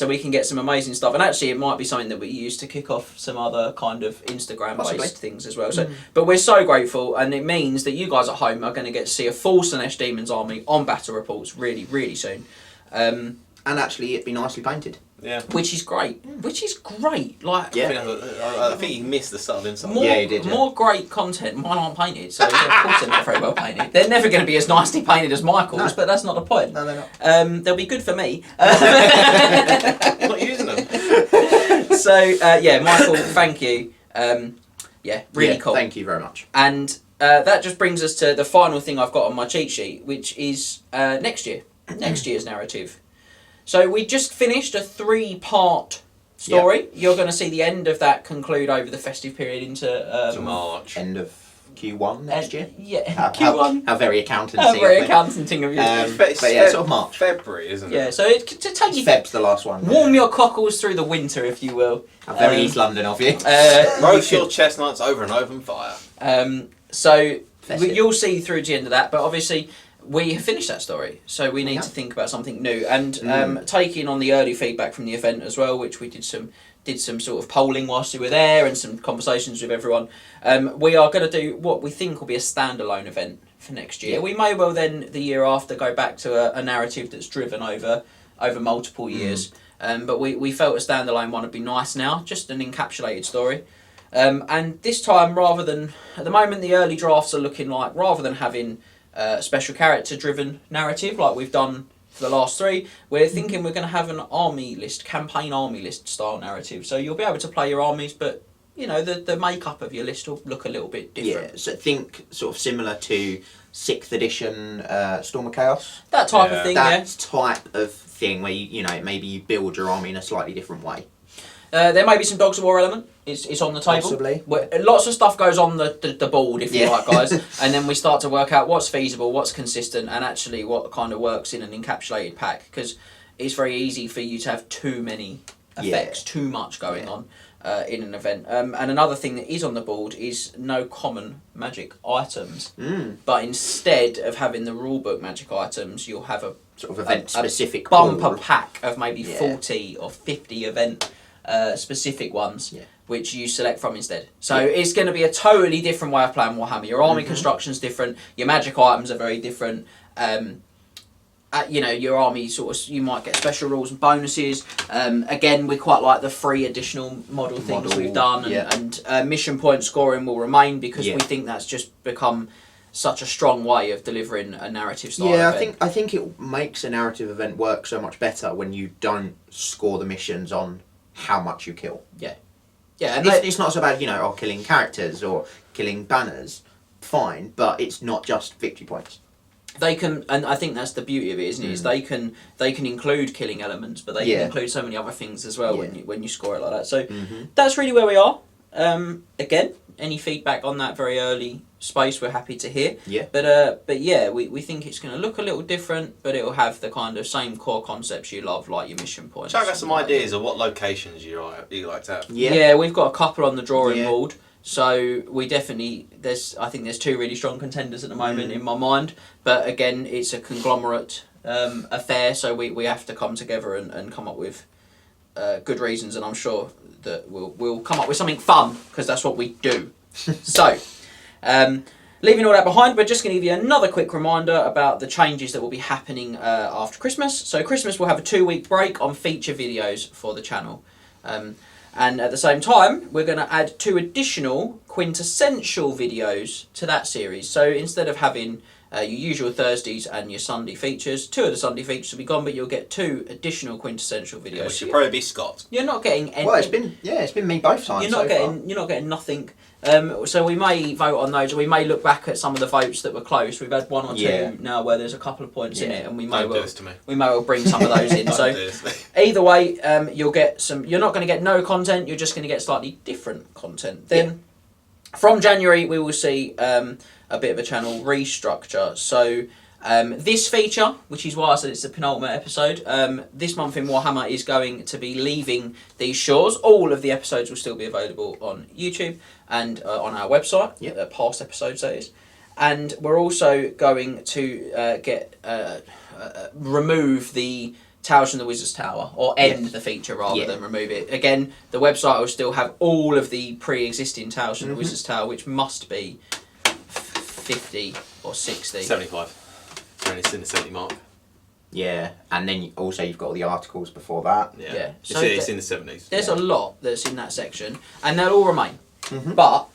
we can get some amazing stuff, and actually it might be something that we use to kick off some other kind of Instagram Possibly. based things as well. So, but we're so grateful, and it means that you guys at home are going to get to see a full Slaanesh Demons army on battle reports really, really soon. And actually, it'd be nicely painted. Yeah. Which is great. Which is great. Like, Yeah. I think you missed the subtle inside. more, Yeah, you did, yeah. more great content. Mine aren't painted, so yeah, of course they're not very well painted. They're never going to be as nicely painted as Michael's, No. but that's not the point. No, they're not. They'll be good for me. I'm not using them. So Michael, thank you. Really cool. Thank you very much. And that just brings us to the final thing I've got on my cheat sheet, which is next year's narrative. So we just finished a 3-part story. Yep. You're going to see the end of that conclude over the festive period into To March. End of Q1 next year. Yeah, Q1. How very accountancy. How very of me. accounting of you. But yeah, sort of March. February, isn't it? Yeah, so to take you Feb's the last one. warm your cockles through the winter, if you will. How very East London of you. Roast your chestnuts over and over in fire. So Festive. you'll see through to the end of that, but obviously we have finished that story, so we need Yeah. to think about something new. And taking on the early feedback from the event as well, which we did some sort of polling whilst you were there and some conversations with everyone. We are going to do what we think will be a standalone event for next year. Yeah. We may well then the year after go back to a narrative that's driven over multiple years. But we felt a standalone one would be nice now, just an encapsulated story. And this time, rather than at the moment, the early drafts are looking like rather than having special character-driven narrative like we've done for the last 3, we're thinking we're going to have an campaign army list style narrative. So you'll be able to play your armies, but you know the makeup of your list will look a little bit different. Yeah, so think sort of similar to 6th edition Storm of Chaos. That type Yeah. of thing, That type of thing where you know maybe you build your army in a slightly different way. There may be some Dogs of War element. It's on the table. Possibly. Lots of stuff goes on the board, if you Yeah. like, guys. And then we start to work out what's feasible, what's consistent, and actually what kind of works in an encapsulated pack. Because it's very easy for you to have too many effects, too much going on in an event. And another thing that is on the board is no common magic items. But instead of having the rulebook magic items, you'll have a Sort of event specific bumper pack of maybe Yeah. 40 or 50 event specific ones, Yeah. which you select from instead. So it's going to be a totally different way of playing Warhammer. Your army construction's different. Your magic items are very different. You know, your army you might get special rules and bonuses. Again, we quite like the 3 additional model things we've done, and mission point scoring will remain because we think that's just become such a strong way of delivering a narrative style event. I think it makes a narrative event work so much better when you don't score the missions on how much you kill. Yeah, and It's not so bad, you know, killing characters or killing banners, fine, but it's not just victory points. they can, and I think that's the beauty of it, isn't it? Is they can include killing elements, but they can include so many other things as well when you score it like that. So that's really where we are. Again, any feedback on that very early space, we're happy to hear. Yeah. But yeah, we think it's going to look a little different, but it'll have the kind of same core concepts you love, like your mission points. Chuck us some ideas of what locations you like to have. Yeah, we've got a couple on the drawing Yeah. board. So we definitely I think there's 2 really strong contenders at the moment in my mind. But again, it's a conglomerate affair, so we have to come together and come up with good reasons, and I'm sure that we'll come up with something fun because that's what we do. So, leaving all that behind, we're just going to give you another quick reminder about the changes that will be happening after Christmas. So Christmas will have a 2-week break on feature videos for the channel. And at the same time, we're going to add 2 additional quintessential videos to that series. So instead of having your usual Thursdays and your Sunday features, 2 of the Sunday features will be gone, but you'll get 2 additional quintessential videos. Which should probably be Scott. You're not getting any. Well, it's been me both times. You're not so getting. far. You're not getting nothing So we may vote on those, or we may look back at some of the votes that were close. We've had one or two now where there's a couple of points in it, and we may well bring some of those in. So either way, you'll get some. You're not going to get no content. You're just going to get slightly different content. Then from January we will see a bit of a channel restructure. So. This feature, which is why I said it's the penultimate episode, this month in Warhammer is going to be leaving these shores. All of the episodes will still be available on YouTube and on our website, past episodes that is. And we're also going to remove the Towers from the Wizard's Tower, or end the feature rather than remove it. Again, the website will still have all of the pre-existing Towers from the Wizard's Tower, which must be 50 or 60. 75. And it's in the 70 mark. Yeah, and then also you've got all the articles before that. Yeah. So it's in the 70s. There's a lot that's in that section, and they'll all remain. But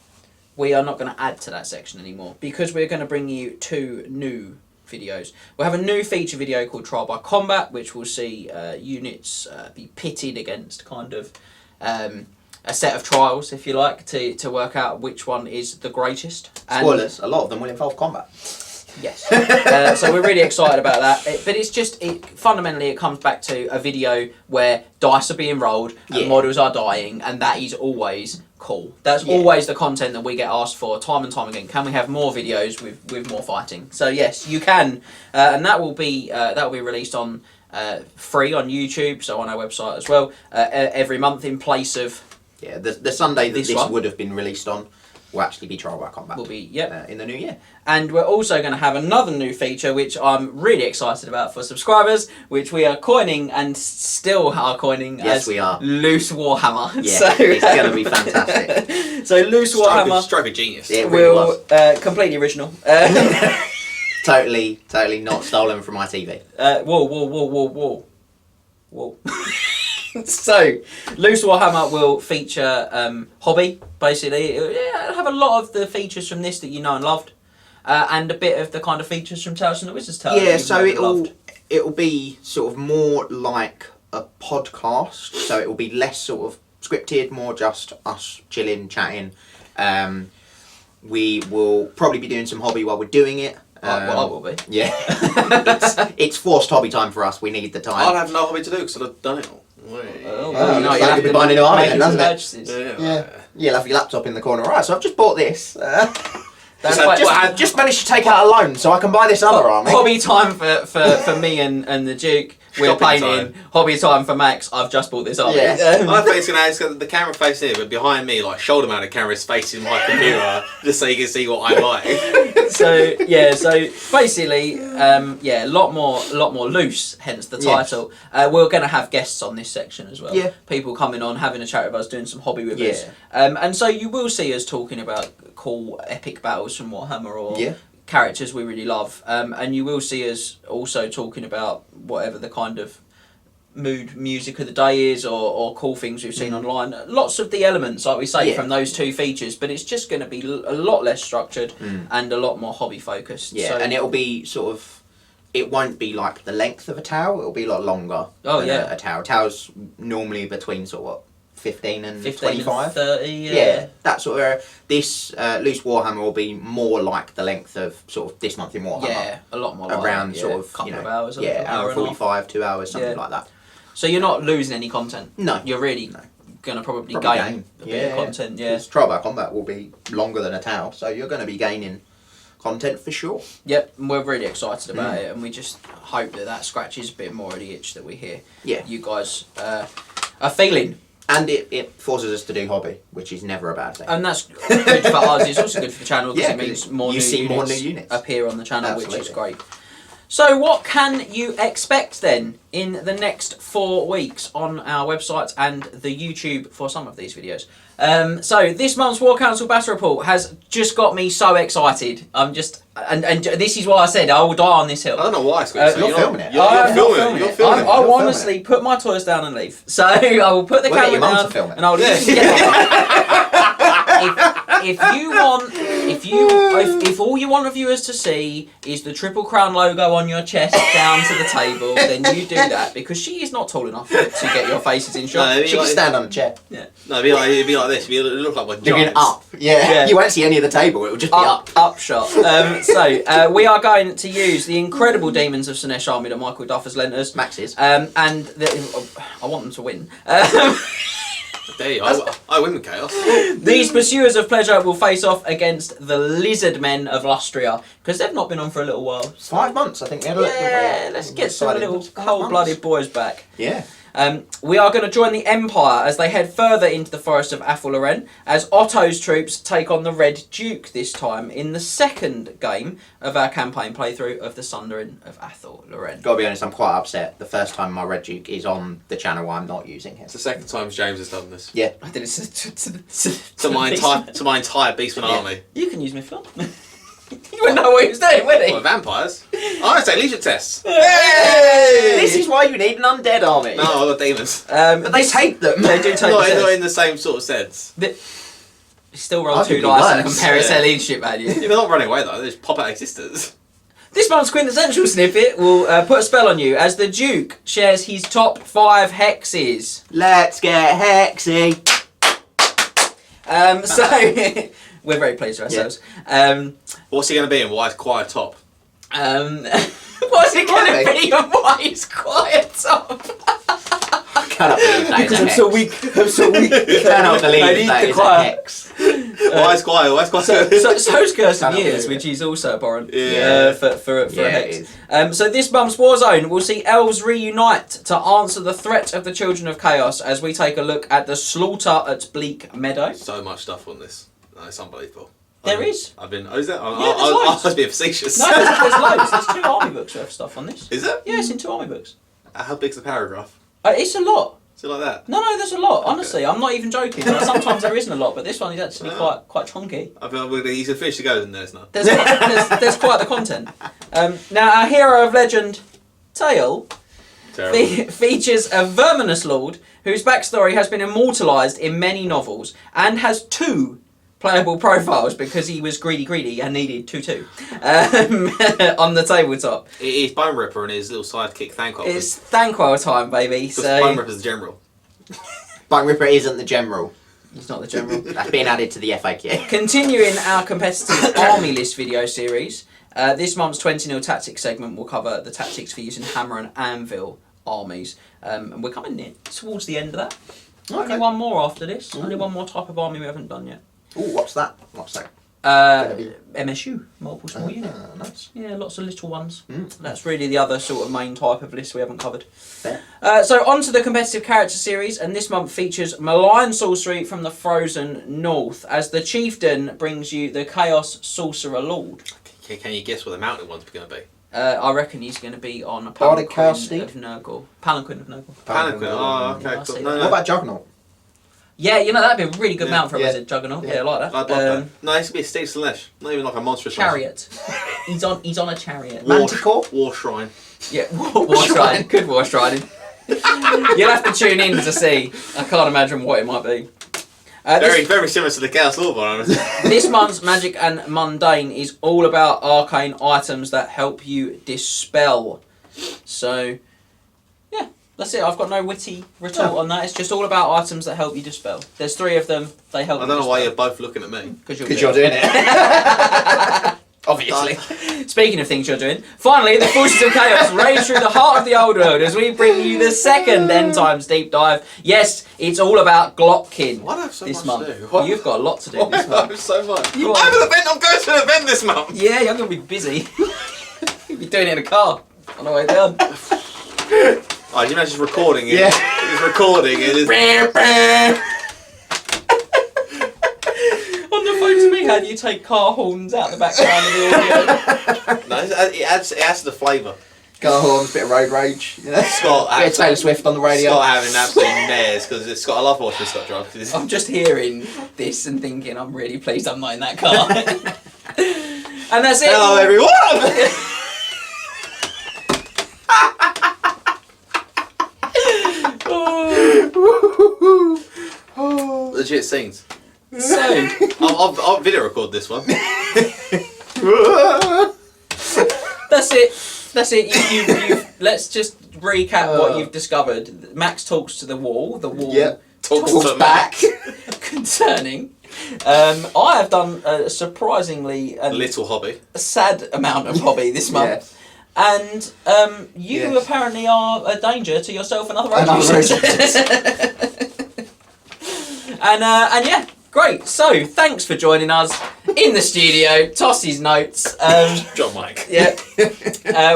we are not going to add to that section anymore, because we're going to bring you 2 new videos. We'll have a new feature video called Trial by Combat, which will see units be pitted against kind of a set of trials, if you like, to work out which one is the greatest. And spoilers, a lot of them will involve combat. Yes. So we're really excited about that. But it's just, fundamentally it comes back to a video where dice are being rolled and models are dying, and that is always cool. That's always the content that we get asked for time and time again. Can we have more videos with more fighting? So yes, you can, and that will be released on free on YouTube, so on our website as well, every month in place of the Sunday that this would have been released on. Will actually be Trial by Combat. Will be, in the new year. And we're also going to have another new feature, which I'm really excited about for subscribers, which we are coining and still are coining as we are. Loose Warhammer. Yeah, so, it's going to be fantastic. So Loose Warhammer. Stroke of genius. It really was. Completely original. Totally not stolen from my TV. Whoa. So, Loose Warhammer will feature hobby, basically. It'll have a lot of the features from this that you know and loved, and a bit of the kind of features from Tales from the Wizard's Tower. Yeah, so it'll be sort of more like a podcast, so it will be less sort of scripted, more just us chilling, chatting. We will probably be doing some hobby while we're doing it. Well, I will be. Yeah. it's forced hobby time for us. We need the time. I'll have no hobby to do because I've done it all. No, you'll have to be buying a new army then, doesn't it? Yeah. You'll have your laptop in the corner. Right, so I've just bought this. Just managed to take out a loan so I can buy this other army. Hobby time for me and the Duke. We're painting. Hobby time for Max. I've just bought this army. Yeah. I think it's got the camera facing here, but behind me, like shoulder mounted camera is facing my computer, just so you can see what I like. So basically, a lot more loose. Hence the title. We're going to have guests on this section as well. Yeah. People coming on, having a chat with us, doing some hobby with us. And so you will see us talking about cool epic battles from Warhammer or characters we really love, and you will see us also talking about whatever the kind of mood music of the day is, or cool things we've seen online. Lots of the elements, like we say, from those 2 features, but it's just going to be a lot less structured and a lot more hobby focused. Yeah, and it'll be sort of, it won't be like the length of a tower, it'll be a lot longer than a tower. Towers normally between sort of what, 15 and 25? And 30, yeah. That sort of, this Loose Warhammer will be more like the length of sort of this month in Warhammer. Yeah, a lot more around sort of, couple of hours. Hour 45, 2 hours, something like that. So you're not losing any content? No. You're really going to probably gain a bit of content, Because Trial by Combat will be longer than a tower, so you're going to be gaining content for sure. Yep, and we're really excited about it, and we just hope that scratches a bit more of the itch that we hear you guys are feeling. And it forces us to do hobby, which is never a bad thing. And that's good for us. It's also good for the channel because it means more new units appear on the channel, which is great. So what can you expect then in the next 4 weeks on our website and the YouTube for some of these videos? So this month's War Council Battle Report has just got me so excited. I'm just, and this is why I said I will die on this hill. I don't know why. You're filming it. You're filming it. I will honestly put my toys down and leave. So I will put the camera down and I'll if all you want the viewers to see is the Triple Crown logo on your chest down to the table, then you do that, because she is not tall enough to get your faces in shot. She can stand on a chair. Yeah. No, it'd be like this. It'd look like one. Looking up. Yeah. You won't see any of the table. It will just be up shot. We are going to use the incredible Demons of Sinesh army that Michael Duff has lent us. Maxes. I want them to win. There you I win with chaos. These pursuers of pleasure will face off against the lizard men of Lustria, because they've not been on for a little while. 5 months, I think. Let's get some little cold-blooded boys back. Yeah. We are going to join the Empire as they head further into the forest of Athel Loren, as Otto's troops take on the Red Duke this time in the second game of our campaign playthrough of the Sundering of Athel Loren. Gotta be honest, I'm quite upset. The first time my Red Duke is on the channel, I'm not using him. It's the second time James has done this. Yeah. I did it To my entire Beastman army. You can use me for You wouldn't know what he was doing, would he? What, vampires? I say legion tests. Hey! This is why you need an undead army. No, I've got demons. But they take them. They do take not in the same sort of sense. Still roll 2 dice and compare its leadership value. Yeah, they're not running away though, they just pop out of existence. This month's quintessential snippet will put a spell on you as the Duke shares his top 5 hexes. Let's get hexy. So we're very pleased with ourselves. Yeah. What's he going to be and why is quiet top? What's it going to be and why is quiet top? Cannot believe that Because is a I'm hex. so weak. I'm so weak. Cannot believe I need that the is choir. a hex. Why is quiet? Why is quiet? So's Curse of Cannot Years, believe which is also abhorrent Yeah. for a Yeah, hex. it is. So this month's Warzone will see elves reunite to answer the threat of the Children of Chaos as we take a look at the slaughter at Bleak Meadow. So much stuff on this. No, it's unbelievable. There is. I've been. Oh, is there? there's I loads. was being facetious. No, there's loads. There's 2 army books worth of stuff on this. Is it? Yeah, it's in 2 army books. How big's the paragraph? It's a lot. Is it like that? No, there's a lot. Honestly, I'm not even joking. Sometimes there isn't a lot, but this one is actually quite chunky. I feel he's a fish to go, then there's none. There's quite the content. Now, our hero of legend, Tail, Terrible. features a verminous lord whose backstory has been immortalised in many novels and has 2 playable profiles because he was greedy and needed 2 on the tabletop. It is Bone Ripper and his little sidekick Thankwell. It's Thankwell time, baby. Because So Bone Ripper's the general. Bone Ripper isn't the general. he's not the general. That's being added to the FAQ. Continuing our competitive army list video series, this month's 20-0 tactics segment will cover the tactics for using hammer and anvil armies. And we're coming near towards the end of that. Only one more after this. Only one more type of army we haven't done yet. Ooh, what's that? What's that? MSU, multiple small unit. Nice. Yeah, lots of little ones. That's really the other sort of main type of list we haven't covered. Fair. So on to the competitive character series, and this month features malign sorcery from the frozen north, as the chieftain brings you the Chaos Sorcerer Lord. Can you guess what the mountain one's going to be? I reckon he's going to be on a Bardic Palanquin Chaos Steed? of Nurgle. Palanquin of Nurgle. Palanquin. Oh, Yeah, okay. I Cool. see No, that. What no. about Juggernaut? Yeah, you know, that'd be a really good Yeah. mount for a Yeah. wizard, Juggernaut. Yeah, I like that. I'd like that. No, it's going to be a Steve Slanesh. Not even like a monstrous Chariot. He's on a chariot. Manticore? War Shrine. Yeah, war striding. Good war striding. You'll have to tune in to see. I can't imagine what it might be. Very similar to the Chaos Lord one, honestly. This month's Magic and Mundane is all about arcane items that help you dispel. So, yeah, that's it. I've got no witty retort on that. It's just all about items that help you dispel. There's 3 of them. They help I you don't know why you're dispel. both looking at me. Because You're doing it. Obviously. Speaking of things you're doing, finally, the forces of chaos rage through the heart of the old world as we bring you the second End Times deep dive. Yes, it's all about Glotkin Why do I have so this much month. to do? You've got a lot to do Why this do I month. have so much? Go I'm on. at an event. I'm going to an event this month. Yeah, you're going to be busy. You'll be doing it in a car on the way down. Oh, you imagine just recording it? Yeah. It's recording it. On the phones we had, you take car horns out the background of the audio. No, it adds to the flavour. Car horns, bit of road rage. You know? Scott, Bit of Taylor Swift on the radio. Scott having absolutely nares because Scott. I love watching Scott drive. 'Cause I'm just hearing this and thinking, I'm really pleased I'm not in that car. And that's it. Hello, everyone. Legit scenes. So, I'll video record this one. that's it. That's it. You've let's just recap what you've discovered. Max talks to the wall. The wall Talks back. concerning. I have done a surprisingly Little hobby. sad amount of hobby this month. And you apparently are a danger to yourself and other users. and yeah, great. So thanks for joining us in the studio. Tossie's notes. John Mike. Yeah.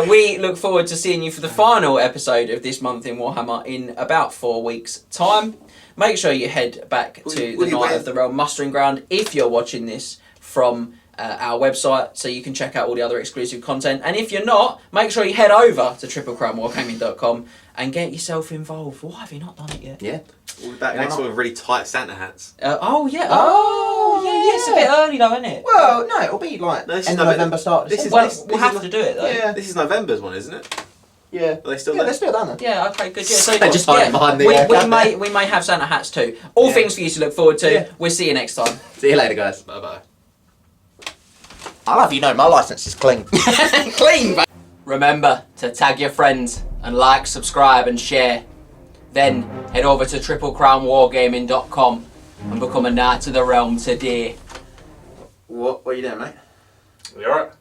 We look forward to seeing you for the final episode of this month in Warhammer in about 4 weeks' time. Make sure you head back to the Night of the Realm mustering ground if you're watching this from our website, so you can check out all the other exclusive content. And if you're not, make sure you head over to triplecrownwargaming.com and get yourself involved. Why have you not done it yet? Yeah. We'll be back next week with really tight Santa hats. Yeah. It's a Yeah. bit early though, isn't it? Well, no, it'll be like No, this is end of November, start of this is- December. Well, we'll have to do it though. Yeah. This is November's one, isn't it? Yeah. Are they still Yeah, there? they're still down there. Yeah, okay, good. Yeah, so They just hide behind the, we may have Santa hats too. All things for you to look forward to. Yeah. We'll see you next time. See you later, guys. Bye bye. I'll have you know my license is clean. Clean. Remember to tag your friends and like, subscribe, and share. Then head over to triplecrownwargaming.com and become a Knight of the Realm today. What are you doing, mate? You alright?